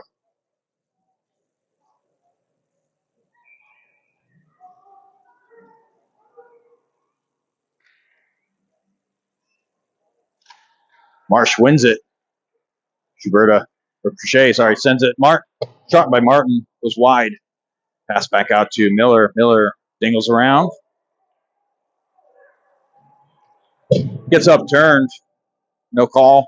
Marsh wins it. Schberta, or Crochet, sorry, sends it. Shot by Martin was wide. Pass back out to Miller. Miller dingles around. Gets upturned. No call.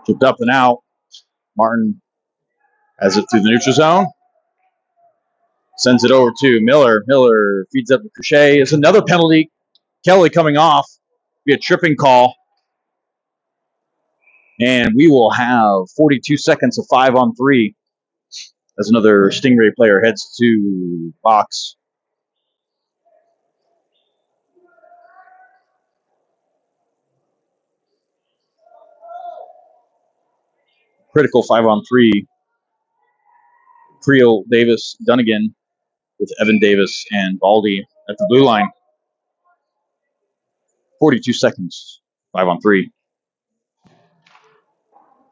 Chipped up and out. Martin has it through the neutral zone. Sends it over to Miller. Miller feeds up to Crochet. It's another penalty. Kelly coming off. Be a tripping call. And we will have 42 seconds of 5-on-3 as another Stingray player heads to box. Critical 5-on-3. Creel, Davis, Dunnigan with Evan Davis and Baldy at the blue line. 42 seconds, 5-on-3.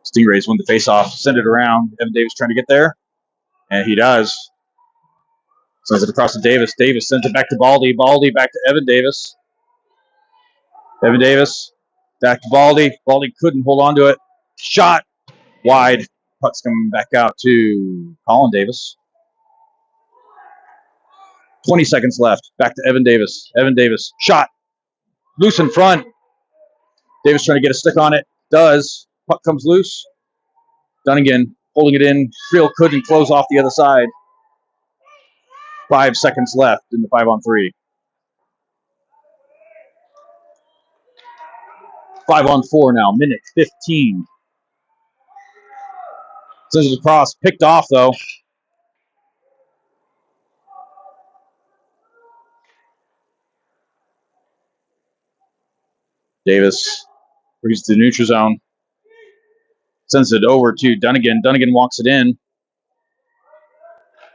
Stingrays win the faceoff, send it around. Evan Davis trying to get there, and he does. Sends it across to Davis. Davis sends it back to Baldy. Baldy back to Evan Davis. Evan Davis back to Baldy. Baldy couldn't hold on to it. Shot wide. Puck's coming back out to Colin Davis. 20 seconds left. Back to Evan Davis. Evan Davis. Shot. Loose in front. Davis trying to get a stick on it. Does. Puck comes loose. Dunnigan holding it in. Creel couldn't close off the other side. 5 seconds left in the 5-on-3. 5-on-4 now, minute 15. Sends it across, picked off though. Davis brings it to the neutral zone. Sends it over to Dunnigan. Dunnigan walks it in.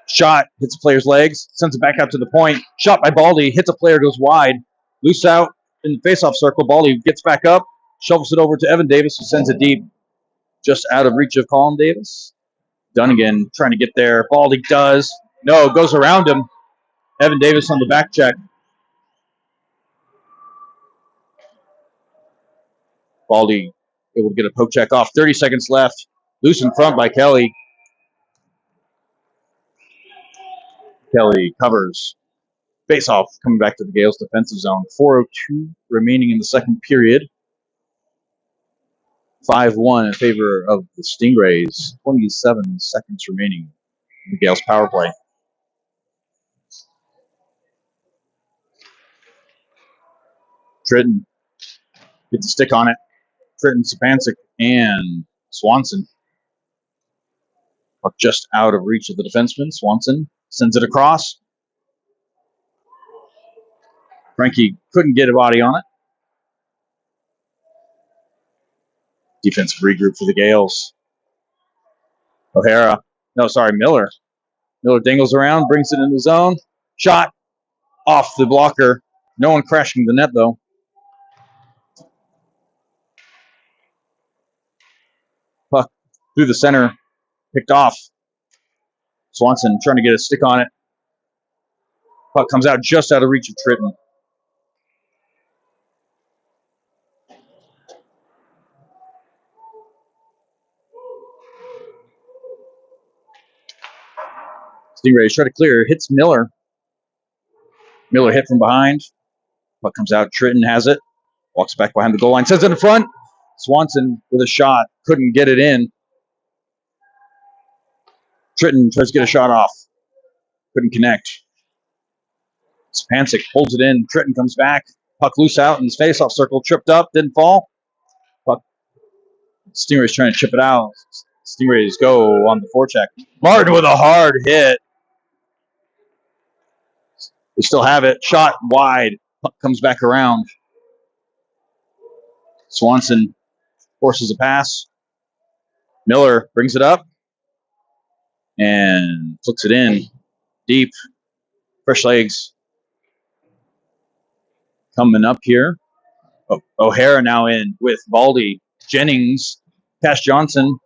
Shot, hits a player's legs, sends it back out to the point. Shot by Baldy, hits a player, goes wide. Loose out in the faceoff circle. Baldy gets back up, shovels it over to Evan Davis, who sends it deep, just out of reach of Colin Davis. Dunnigan trying to get there. Baldy does. No, goes around him. Evan Davis on the back check. Baldy able to get a poke check off. 30 seconds left. Loose in front by Kelly. Kelly covers. Face off coming back to the Gales defensive zone. 4:02 remaining in the second period. 5-1 in favor of the Stingrays. 27 seconds remaining in the Gales power play. Tritton gets a stick on it. Tritton, Sapancic, and Swanson. Puck just out of reach of the defenseman. Swanson sends it across. Frankie couldn't get a body on it. Defensive regroup for the Gales. Miller. Miller dingles around, brings it in the zone. Shot off the blocker. No one crashing the net, though. Puck through the center. Picked off. Swanson trying to get a stick on it. Puck comes out just out of reach of Tritton. Stingrays try to clear. Hits Miller. Miller hit from behind. Puck comes out. Tritton has it. Walks back behind the goal line. Sends it in front. Swanson with a shot. Couldn't get it in. Tritton tries to get a shot off. Couldn't connect. Spancic pulls it in. Tritton comes back. Puck loose out in his face-off circle. Tripped up. Didn't fall. Puck. Stingrays trying to chip it out. Stingrays go on the forecheck. Martin with a hard hit. They still have it. Shot wide. Puck comes back around. Swanson forces a pass. Miller brings it up and flicks it in. Deep. Fresh legs. Coming up here. O'Hara now in with Baldy. Jennings. Cash Johnson.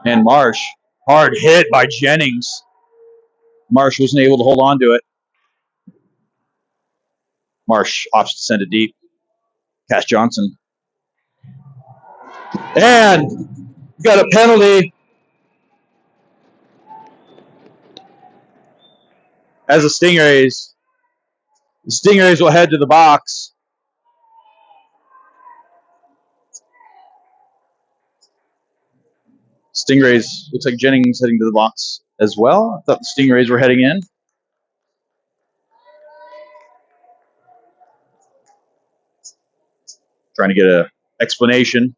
And Marsh. Hard hit by Jennings. Marsh wasn't able to hold on to it. Marsh opts to send it deep. Cash Johnson. And got a penalty. As the Stingrays will head to the box. Stingrays, looks like Jennings heading to the box as well. I thought the Stingrays were heading in. Trying to get an explanation.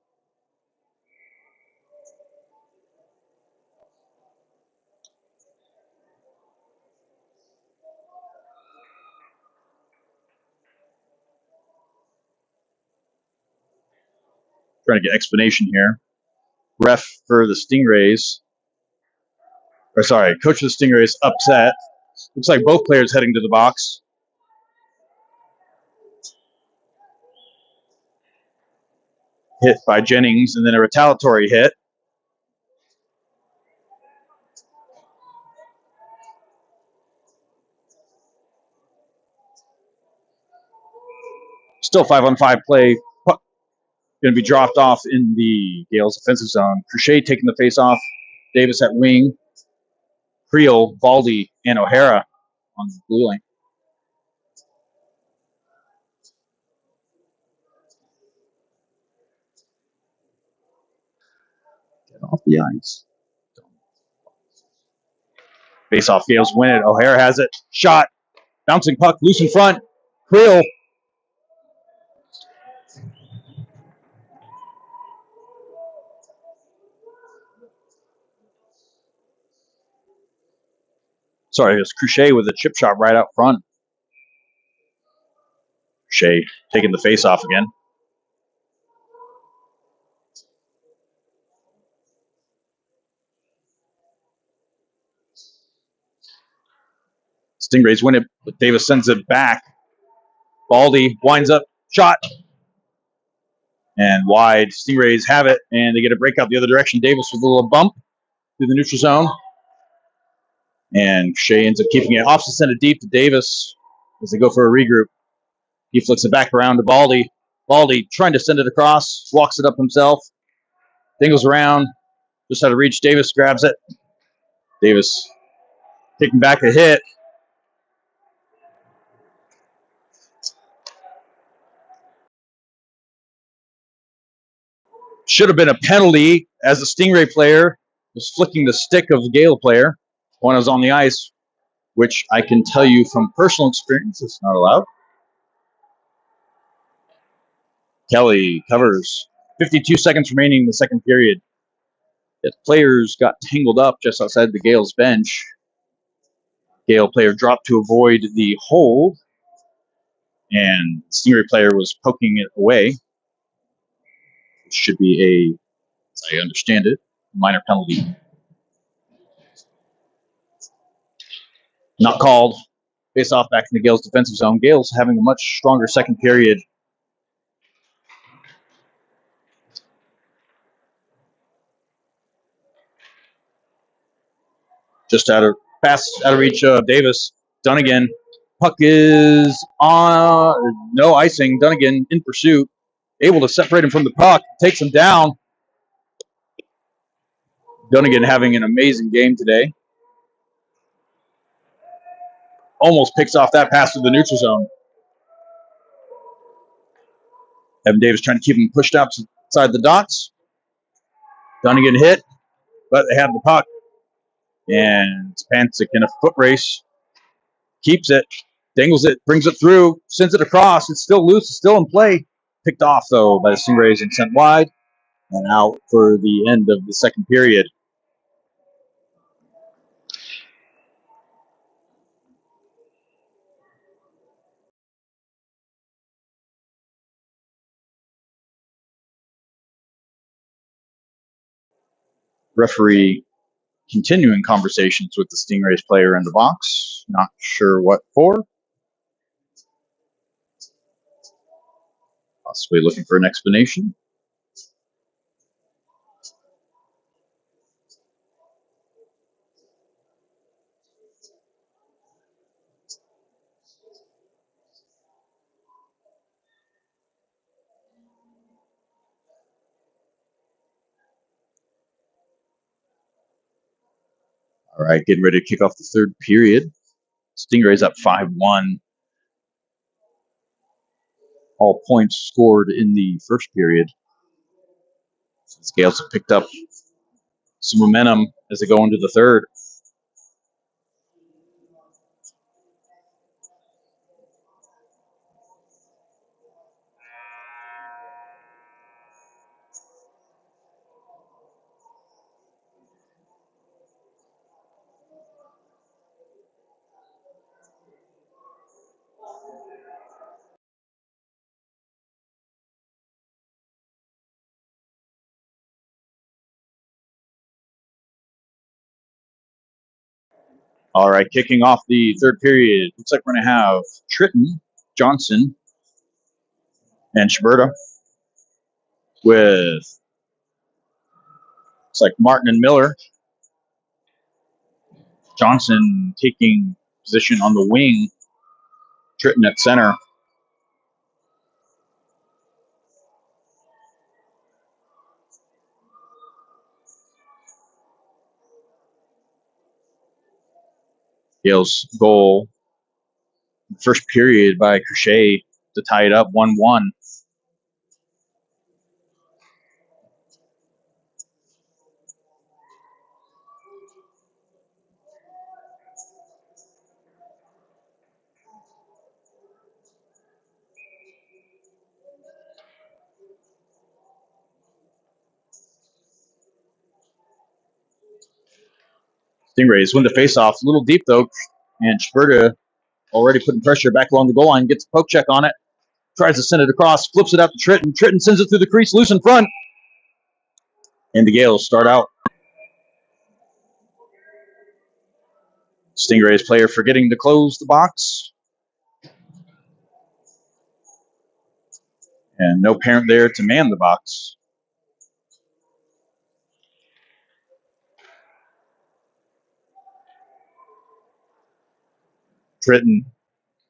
Trying to get explanation here. Ref for the Stingrays. Coach of the Stingrays upset. Looks like both players heading to the box. Hit by Jennings and then a retaliatory hit. Still 5-on-5 play. Puck going to be dropped off in the Gales offensive zone. Crochet taking the face off. Davis at wing. Creel, Baldy, and O'Hara on the blue line. Get off the ice. Face off, Gales win it. O'Hara has it. Shot. Bouncing puck loose in front. Creel. Sorry, it was Crochet with a chip shot right out front. Crochet taking the face off again. Stingrays win it, but Davis sends it back. Baldy winds up, shot, and wide. Stingrays have it, and they get a breakout the other direction. Davis with a little bump through the neutral zone. And Shea ends up keeping it. Offset sent it deep to Davis as they go for a regroup. He flicks it back around to Baldy. Baldy trying to send it across, walks it up himself, dingles around, just out of reach. Davis grabs it. Davis taking back a hit. Should have been a penalty as the Stingray player was flicking the stick of the Gale player when I was on the ice, which I can tell you from personal experience is not allowed. Kelly covers. 52 seconds remaining in the second period. The players got tangled up just outside the Gale's bench. Gale player dropped to avoid the hold, and the Stingray player was poking it away. It should be as I understand it, minor penalty. Not called. Face off back in the Gale's defensive zone. Gale's having a much stronger second period. Just out of reach of Davis. Dunnigan. Puck is on. No icing. Dunnigan in pursuit. Able to separate him from the puck. Takes him down. Dunnigan having an amazing game today. Almost picks off that pass to the neutral zone. Evan Davis trying to keep him pushed outside the dots. Dunnigan hit, but they have the puck. And Spancic in a foot race. Keeps it. Dangles it. Brings it through. Sends it across. It's still loose. It's still in play. Picked off, though, by the Stingrays and sent wide. And out for the end of the second period. Referee continuing conversations with the Stingrays player in the box. Not sure what for. Possibly looking for an explanation. All right, getting ready to kick off the third period. Stingrays up 5-1. All points scored in the first period. The Gales have picked up some momentum as they go into the third. All right, kicking off the third period. Looks like we're going to have Tritton, Johnson, and Schiberta with, looks like Martin and Miller. Johnson taking position on the wing. Tritton at center. Gale's goal, first period by Crochet to tie it up 1-1. Stingrays win the faceoff. A little deep, though. And Schberta already putting pressure back along the goal line. Gets a poke check on it. Tries to send it across. Flips it out to Tritton. Tritton sends it through the crease. Loose in front. And the Gales start out. Stingrays player forgetting to close the box. And no parent there to man the box. Tritton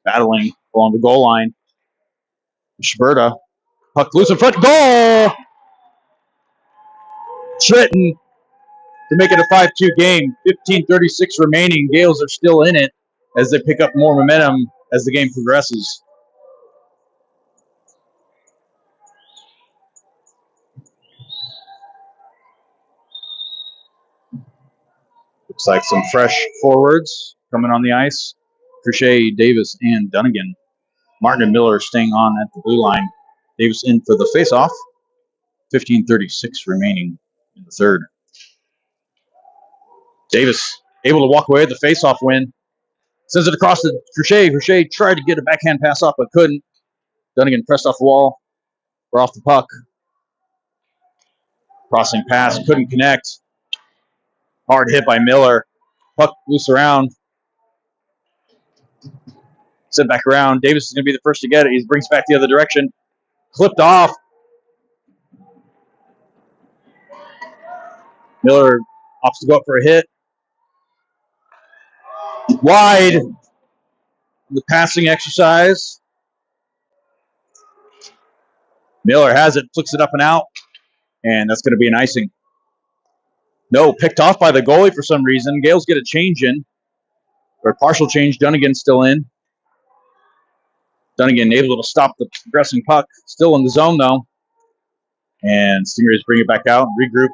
battling along the goal line. Schberta. Puck loose in front. Goal! Tritton to make it a 5-2 game. 15:36 remaining. Gales are still in it as they pick up more momentum as the game progresses. Looks like some fresh forwards coming on the ice. Crochet, Davis, and Dunnigan. Martin and Miller staying on at the blue line. Davis in for the faceoff. 15:36 remaining in the third. Davis able to walk away with the faceoff win. Sends it across to Crochet. Crochet tried to get a backhand pass off, but couldn't. Dunnigan pressed off the wall. Or off the puck. Crossing pass, couldn't connect. Hard hit by Miller. Puck loose around. Sent back around. Davis is going to be the first to get it. He brings back the other direction. Clipped off. Miller opts to go up for a hit. Wide. The passing exercise. Miller has it. Flicks it up and out. And that's going to be an icing. No, picked off by the goalie for some reason. Gales get a change in. Or partial change. Dunnigan still in. Dunnigan able to stop the progressing puck. Still in the zone, though. And Stingrays bring it back out and regroup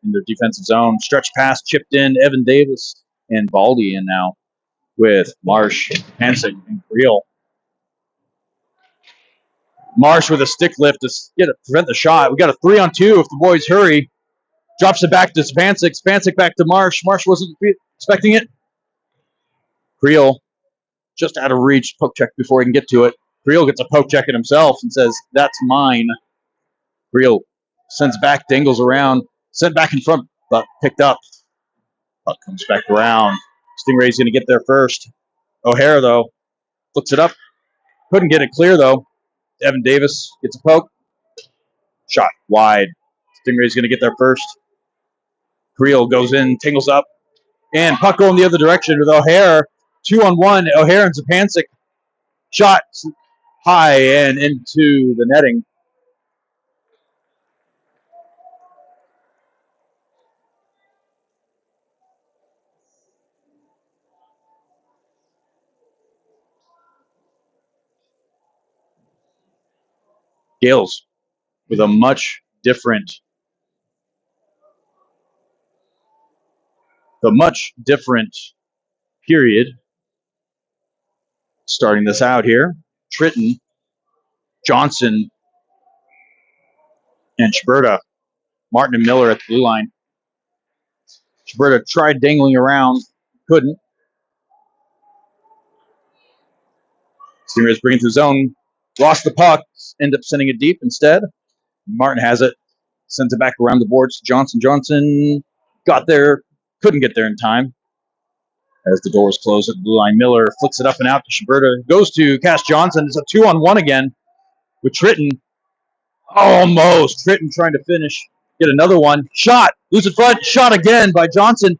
in their defensive zone. Stretch pass chipped in. Evan Davis and Baldy in now with Marsh, Hansik, and Creel. Marsh with a stick lift to prevent the shot. We got a 3-on-2 if the boys hurry. Drops it back to Spancic. Spancic back to Marsh. Marsh wasn't expecting it. Creel just out of reach. Poke check before he can get to it. Creel gets a poke check at himself and says, "That's mine." Creel sends back, dangles around, sent back in front, but picked up. Puck comes back around. Stingray's going to get there first. O'Hara, though, flicks it up. Couldn't get it clear, though. Evan Davis gets a poke. Shot wide. Stingray's going to get there first. Creel goes in, tingles up, and puck going the other direction with O'Hara. 2-on-1. O'Hara and Zupancic. Shot high and into the netting. Gales with a much different period. Starting this out here. Tritton, Johnson, and Schberta. Martin and Miller at the blue line. Schberta tried dangling around. Couldn't. Stingrays bring it to zone. Lost the puck. End up sending it deep instead. Martin has it. Sends it back around the boards. Johnson got there. Couldn't get there in time. As the doors close at the blue line, Miller flicks it up and out to Schberta. Goes to Cass Johnson. It's a 2-on-1 again with Tritton. Almost. Tritton trying to finish. Get another one. Shot. Loose in front. Shot again by Johnson.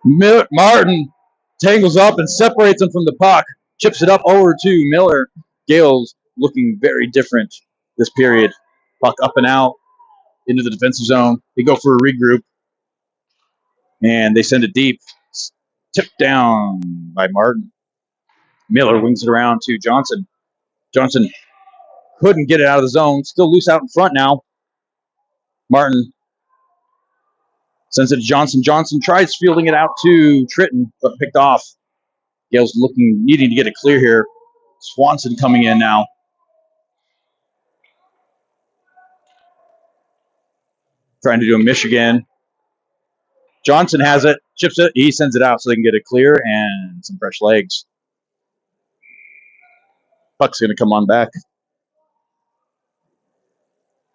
Martin tangles up and separates him from the puck. Chips it up over to Miller. Gales looking very different this period. Puck up and out into the defensive zone. They go for a regroup. And they send it deep. Tipped down by Martin. Miller wings it around to Johnson. Johnson couldn't get it out of the zone. Still loose out in front now. Martin sends it to Johnson. Johnson tries fielding it out to Tritton, but picked off. Gales needing to get it clear here. Swanson coming in now. Trying to do a Michigan. Johnson has it, chips it, he sends it out so they can get it clear and some fresh legs. Puck's going to come on back.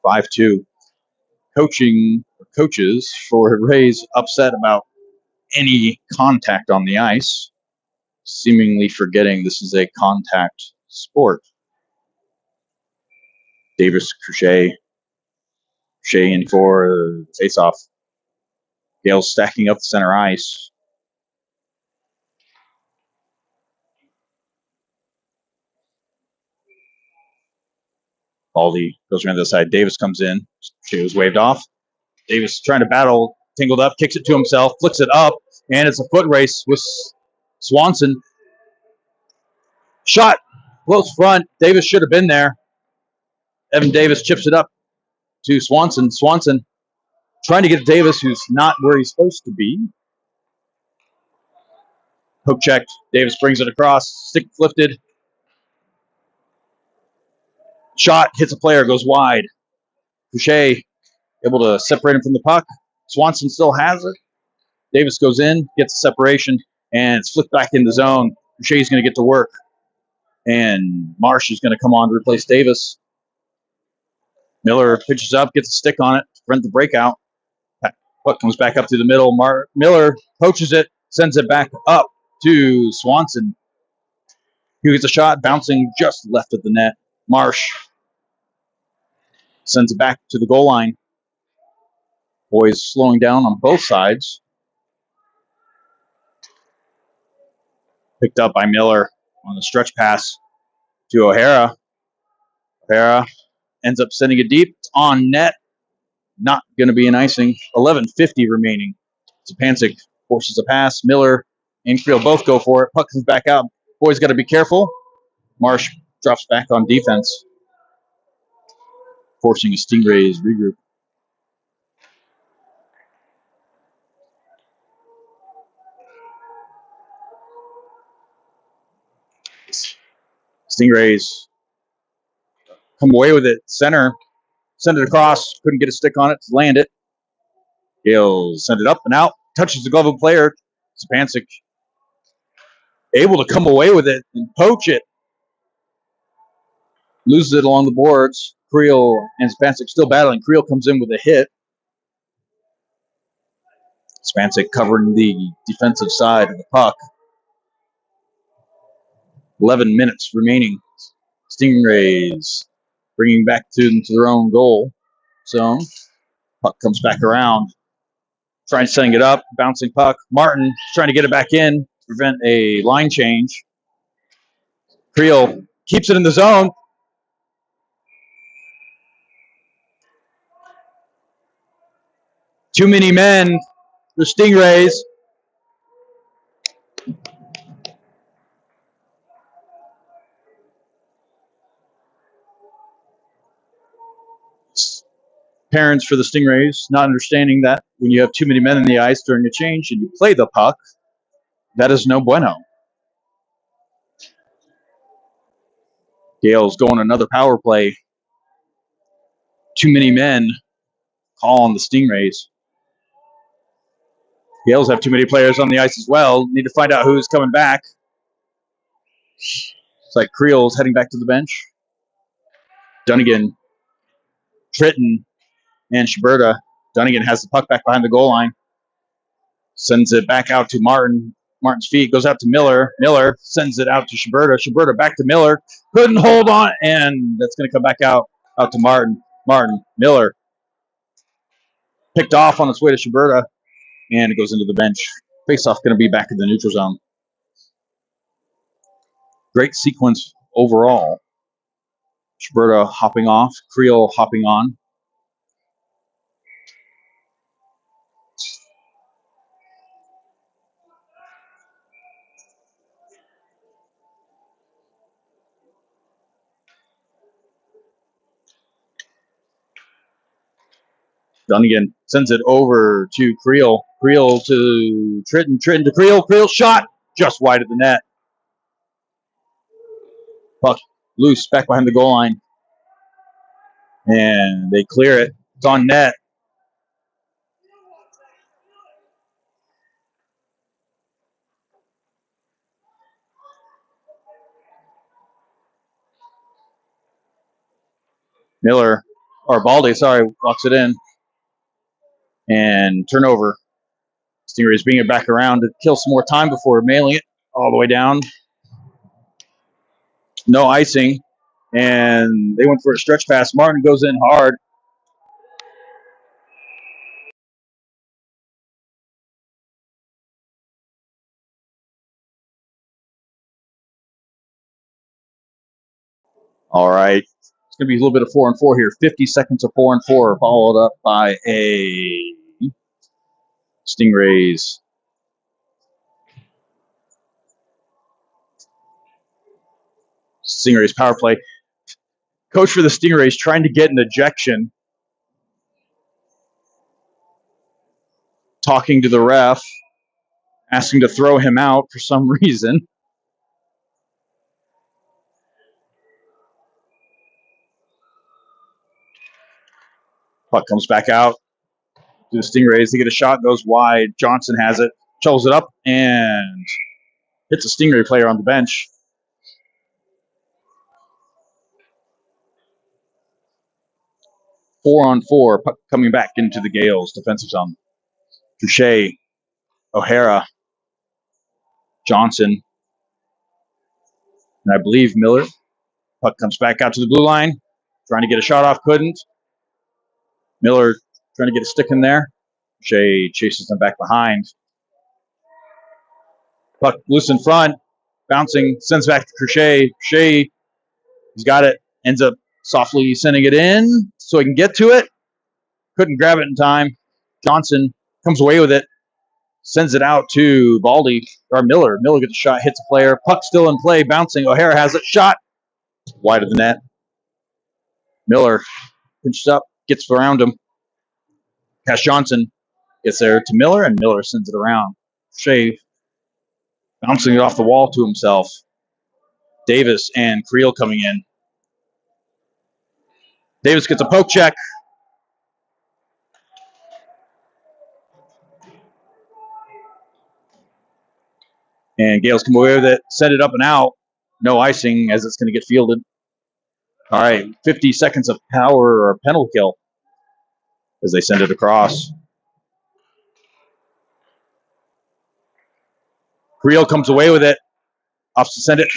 5-2. Coaches for Rays upset about any contact on the ice, seemingly forgetting this is a contact sport. Davis, Crochet in for face-off. Gales stacking up the center ice. Aldi goes around the side. Davis comes in. Crochet was waved off. Davis trying to battle, tangled up, kicks it to himself, flicks it up, and it's a foot race with Swanson. Shot, close front. Davis should have been there. Evan Davis chips it up to Swanson. Swanson trying to get Davis, who's not where he's supposed to be. Hook checked. Davis brings it across. Stick lifted. Shot, hits a player, goes wide. Boucher able to separate him from the puck. Swanson still has it. Davis goes in, gets the separation, and it's flipped back in the zone. Boucher's going to get to work. And Marsh is going to come on to replace Davis. Miller pitches up, gets a stick on it to prevent the breakout. Puck comes back up to the middle. Miller poaches it, sends it back up to Swanson. He gets a shot, bouncing just left of the net. Marsh sends it back to the goal line. Boys slowing down on both sides. Picked up by Miller on the stretch pass to O'Hara. O'Hara ends up sending it deep. It's on net. Not going to be an icing. 11:50 remaining. Stepancic forces a pass. Miller and Creel both go for it. Puck comes back out. Boys got to be careful. Marsh drops back on defense, forcing a Stingrays regroup. Stingrays come away with it. Center, send it across. Couldn't get a stick on it to land it. Gales send it up and out. Touches the glove of the player. Stepancic able to come away with it and poach it. Loses it along the boards. Creel and Stepancic still battling. Creel comes in with a hit. Stepancic covering the defensive side of the puck. 11 minutes remaining. Stingrays bringing back to their own goal zone. Puck comes back around. Trying setting it up. Bouncing puck. Martin trying to get it back in to prevent a line change. Creel keeps it in the zone. Too many men. The Stingrays. Parents for the Stingrays not understanding that when you have too many men in the ice during a change and you play the puck, that is no bueno. Gales going another power play. Too many men call on the Stingrays. Gales have too many players on the ice as well. Need to find out who's coming back. It's like Creel's heading back to the bench. Dunnigan, Tritton, and Schuberta. Dunnigan has the puck back behind the goal line. Sends it back out to Martin. Martin's feet goes out to Miller. Miller sends it out to Schuberta. Schuberta back to Miller. Couldn't hold on, and that's going to come back out to Martin. Miller picked off on its way to Schuberta, and it goes into the bench. Face-off going to be back in the neutral zone. Great sequence overall. Schuberta hopping off. Creel hopping on. Dunnigan sends it over to Creel. Creel to Tritton. Tritton to Creel. Creel shot just wide of the net. Puck loose back behind the goal line. And they clear it. It's on net. Miller, or Baldy, sorry, walks it in. And turnover. Stingrays bring it back around to kill some more time before mailing it all the way down. No icing. And they went for a stretch pass. Martin goes in hard. All right. It's going to be a little bit of 4-on-4 here. 50 seconds of 4-on-4, followed up by a Stingrays. Stingrays power play. Coach for the Stingrays trying to get an ejection. Talking to the ref. Asking to throw him out for some reason. Puck comes back out to the Stingrays. They get a shot, goes wide. Johnson has it, shovels it up, and hits a Stingray player on the bench. Four on four, puck coming back into the Gales defensive zone. Touche, O'Hara, Johnson, and I believe Miller. Puck comes back out to the blue line, trying to get a shot off, couldn't. Miller trying to get a stick in there. Touche chases them back behind. Puck loose in front, bouncing, sends back to Crochet. Crochet, he's got it, ends up softly sending it in so he can get to it. Couldn't grab it in time. Johnson comes away with it, sends it out to Baldy, or Miller. Miller gets a shot, hits a player. Puck still in play, bouncing. O'Hara has it, shot wide of the net. Miller pinched up, gets around him. Cash Johnson gets there to Miller, and Miller sends it around. Shea bouncing it off the wall to himself. Davis and Creel coming in. Davis gets a poke check. And Gales come away with it, set it up and out. No icing as it's going to get fielded. All right, 50 seconds of power or penalty kill as they send it across. Creel comes away with it. Opts to send it.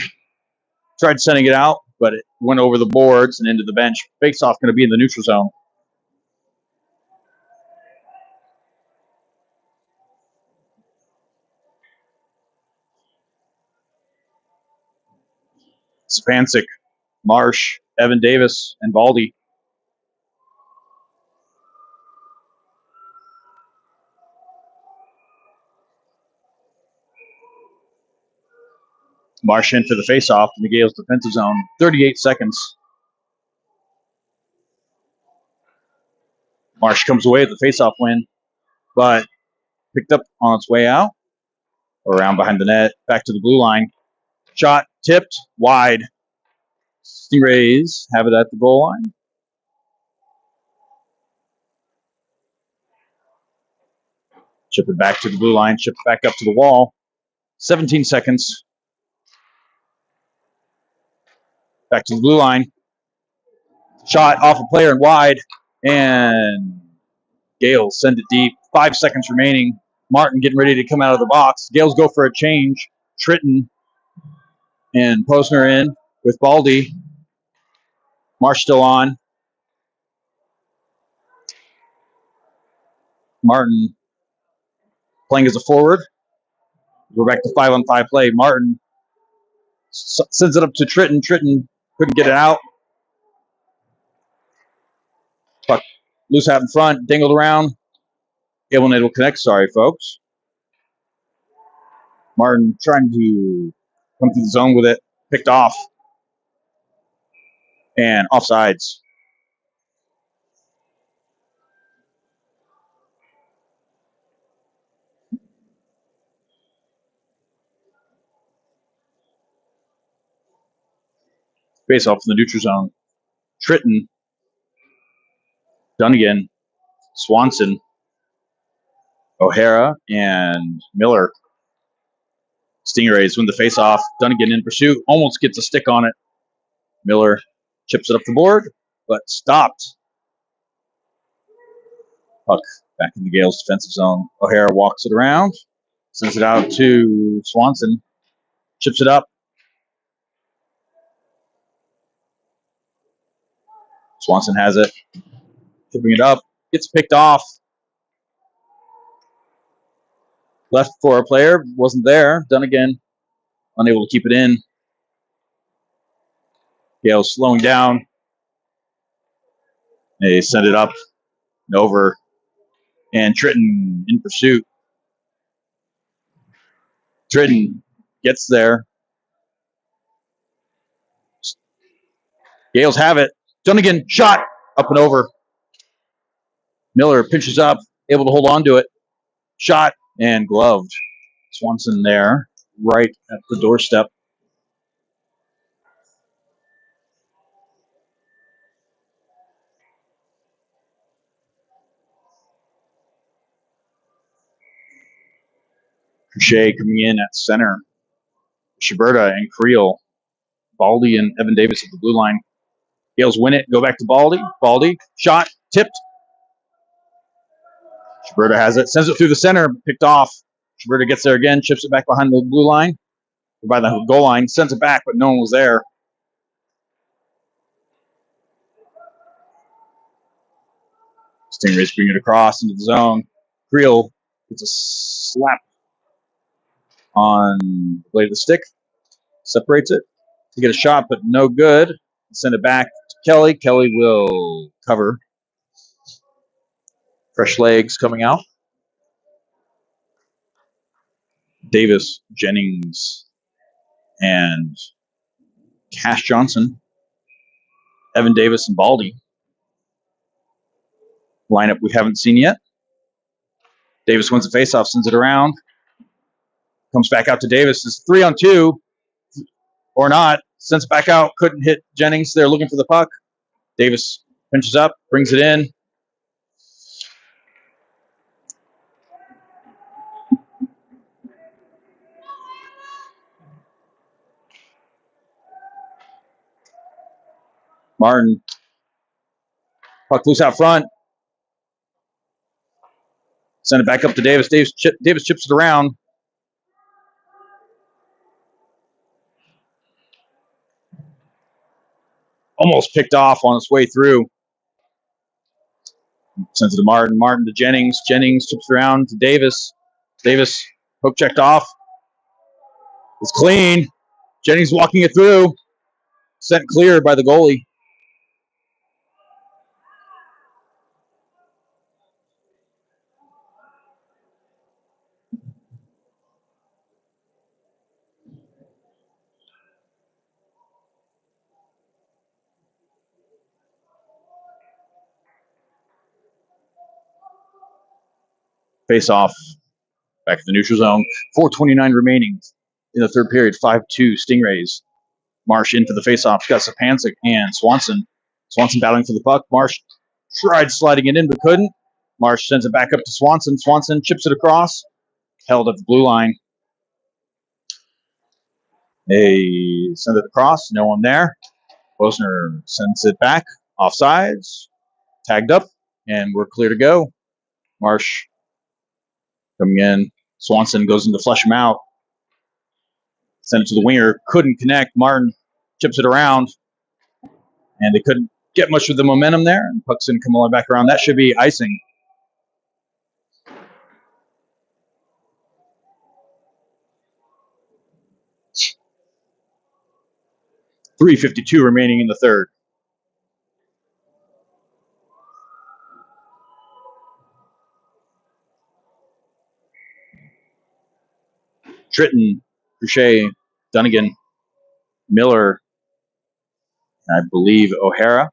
Tried sending it out, but it went over the boards and into the bench. Face-off going to be in the neutral zone. Spancic, Marsh, Evan Davis, and Baldy. Marsh in for the face-off in the Gales defensive zone. 38 seconds. Marsh comes away with the face-off win, but picked up on its way out. Around behind the net, back to the blue line. Shot tipped wide. Stingrays have it at the goal line. Chip it back to the blue line, chip it back up to the wall. 17 seconds. Back to the blue line. Shot off a player and wide. And Gales send it deep. 5 seconds remaining. Martin getting ready to come out of the box. Gales go for a change. Tritton and Posner in with Baldy. Marsh still on. Martin playing as a forward. We're back to 5-on-5 play. Martin sends it up to Tritton. Tritton couldn't get it out. Puck loose out in front, dingled around. Gable will connect. Sorry, folks. Martin trying to come through the zone with it. Picked off. And offsides. Face off in the neutral zone. Tritton. Dunnigan. Swanson. O'Hara and Miller. Stingrays win the face-off. Dunnigan in pursuit. Almost gets a stick on it. Miller chips it up the board. but stopped. Puck back in the Gales' defensive zone. O'Hara walks it around, sends it out to Swanson, chips it up. Swanson has it, chipping it up, gets picked off. Left for a player, wasn't there. Dunnigan, unable to keep it in. Gales slowing down. They send it up and over. And Tritton in pursuit. Tritton gets there. Gales have it. Dunnigan shot up and over. Miller pinches up, able to hold on to it. Shot and gloved. Swanson there, right at the doorstep. Crochet coming in at center. Shiberta and Creel. Baldy and Evan Davis at the blue line. Gales win it, go back to Baldy. Baldy, shot, tipped. Shiberta has it, sends it through the center, picked off. Shiberta gets there again, chips it back behind the blue line, or by the goal line, sends it back, but no one was there. Stingrays bring it across into the zone. Creel gets a slap on the blade of the stick, separates it to get a shot, but no good. Send it back to Kelly. Kelly will cover. Fresh legs coming out. Davis, Jennings, and Cash Johnson. Evan Davis and Baldy. Lineup we haven't seen yet. Davis wins the faceoff, sends it around. Comes back out to Davis. It's 3-on-2 or not. Sends it back out. Couldn't hit Jennings. They're looking for the puck. Davis pinches up, brings it in. Martin. Puck loose out front. Send it back up to Davis. Davis chips it around. Almost picked off on its way through. Sends it to Martin. Martin to Jennings. Jennings chips around to Davis. Davis hook checked off. It's clean. Jennings walking it through. Sent clear by the goalie. Face off. Back to the neutral zone. 4:29 remaining in the third period. 5-2 Stingrays. Marsh into the face-off. Got Sapancic and Swanson. Swanson battling for the puck. Marsh tried sliding it in, but couldn't. Marsh sends it back up to Swanson. Swanson chips it across. Held at the blue line. They send it across. No one there. Bosner sends it back. Offsides. Tagged up. And we're clear to go. Marsh coming in. Swanson goes in to flush him out. Send it to the winger. Couldn't connect. Martin chips it around. And they couldn't get much of the momentum there. And puck's going to come all back around. That should be icing. .352 remaining in the third. Tritton, Crochet, Dunnigan, Miller, I believe O'Hara.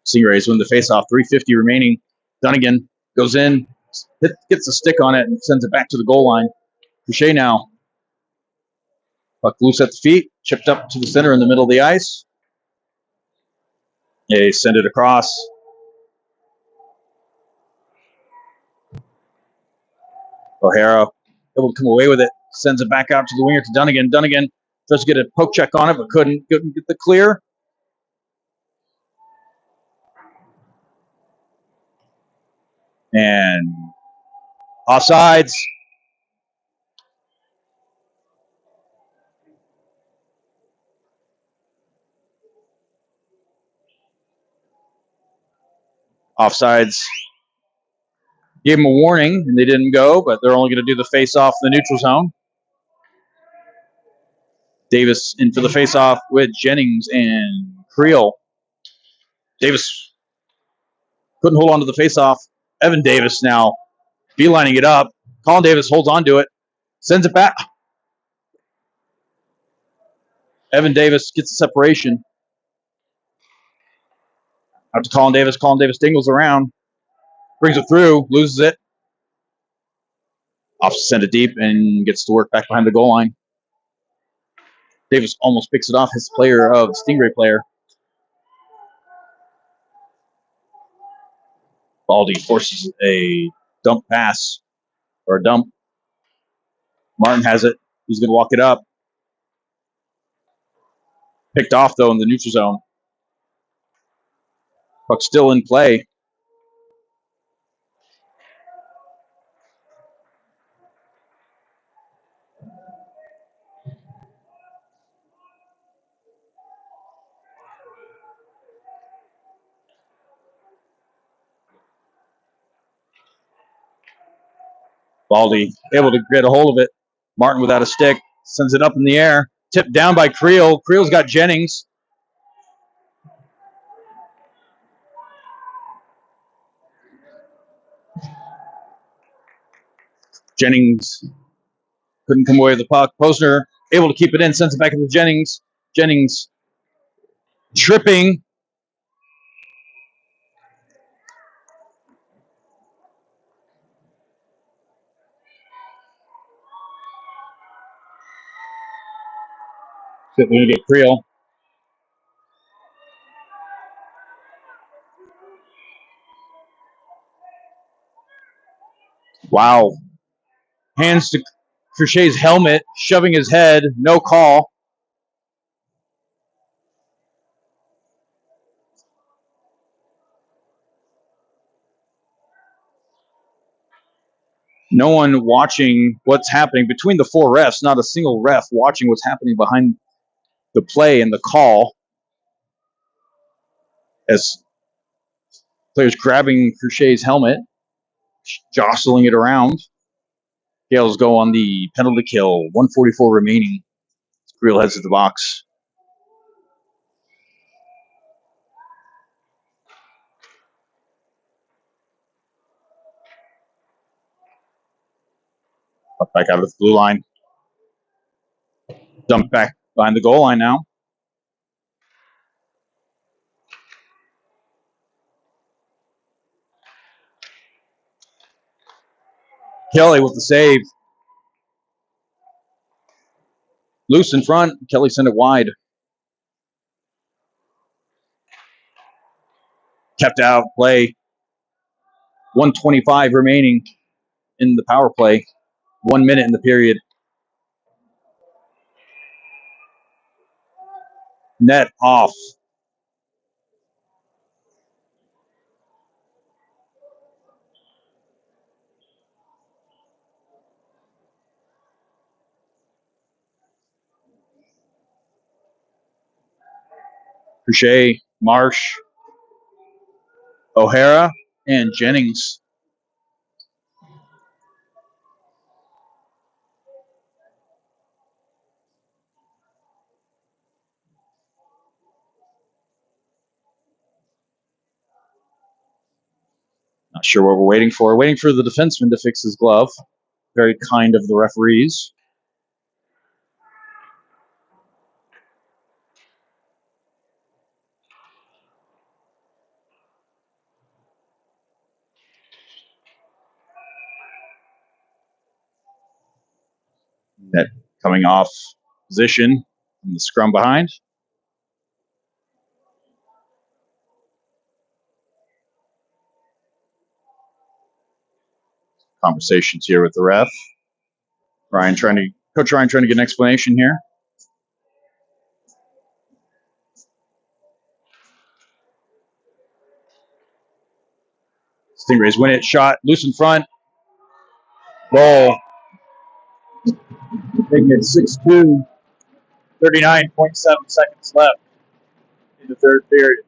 Stingrays win the faceoff. .350 remaining. Dunnigan goes in, gets a stick on it, and sends it back to the goal line. Crochet now. Puck loose at the feet, chipped up to the center in the middle of the ice. They send it across. O'Hara able to come away with it. Sends it back out to the winger to Dunnigan. Dunnigan tries to get a poke check on it, but couldn't get the clear. And offsides. Offsides. Gave them a warning, and they didn't go, but they're only going to do the face-off in the neutral zone. Davis in for the face-off with Jennings and Creel. Davis couldn't hold on to the face-off. Evan Davis now beelining it up. Colin Davis holds on to it, sends it back. Evan Davis gets the separation. Out to Colin Davis. Colin Davis dingles around, brings it through, loses it. Off to send it deep and gets to work back behind the goal line. Davis almost picks it off his player of Stingray player. Baldy forces a dump pass or a dump. Martin has it. He's going to walk it up. Picked off, though, in the neutral zone. Puck still in play. Baldy able to get a hold of it. Martin without a stick. Sends it up in the air. Tipped down by Creel. Creel's got Jennings. Jennings couldn't come away with the puck. Posner able to keep it in. Sends it back into Jennings. Jennings tripping. They're going to get Creel. Wow. Hands to Crochet's helmet, shoving his head. No call. No one watching what's happening between the four refs. Not a single ref watching what's happening behind the play and the call. As players grabbing Crochet's helmet, jostling it around. Gales go on the penalty kill. 1:44 remaining. Creel heads to the box. Up back out of the blue line. Dump back behind the goal line now. Kelly with the save. Loose in front. Kelly sent it wide. Kept out play. 1:25 remaining in the power play. 1 minute in the period. Net off. Crochet, Marsh, O'Hara, and Jennings. Not sure what we're waiting for. Waiting for the defenseman to fix his glove. Very kind of the referees. Net coming off position from the scrum behind. Conversations here with the ref. Coach Ryan trying to get an explanation here. Stingrays win it. Shot loose in front. Goal. Making it 6-2. 39.7 seconds left in the third period.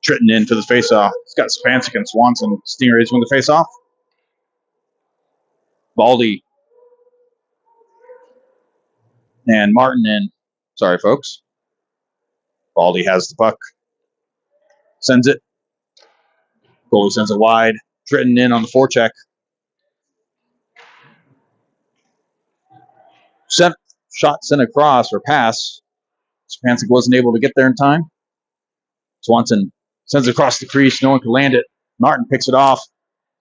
Tritton in for the faceoff. He's got Spancic and Swanson. Stingrays win the faceoff. Baldy and Martin in. Sorry, folks. Baldy has the puck. Sends it. Goalie sends it wide. Tritton in on the forecheck. Shot sent across or pass. Spancic wasn't able to get there in time. Swanson sends it across the crease. No one can land it. Martin picks it off.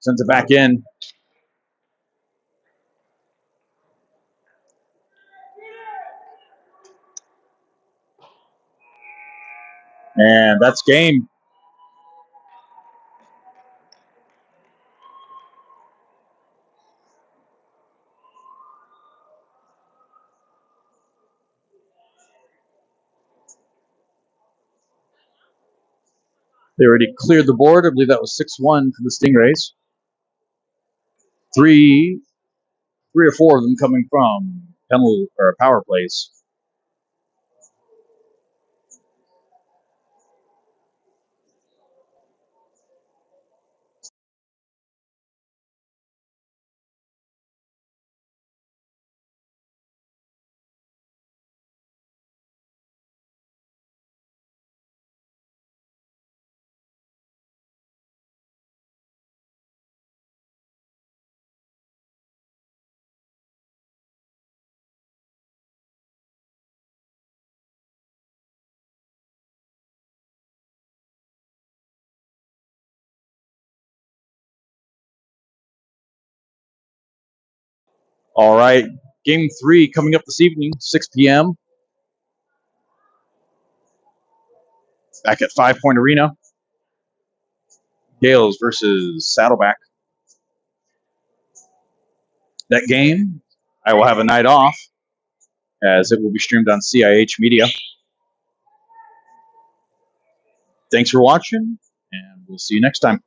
Sends it back in. And that's game. They already cleared the board. I believe that was 6-1 for the Stingrays. Three or four of them coming from penalty or power plays. All right, game 3 coming up this evening, 6 p.m. Back at 5 Point Arena. Gales versus Saddleback. That game, I will have a night off as it will be streamed on CIH Media. Thanks for watching, and we'll see you next time.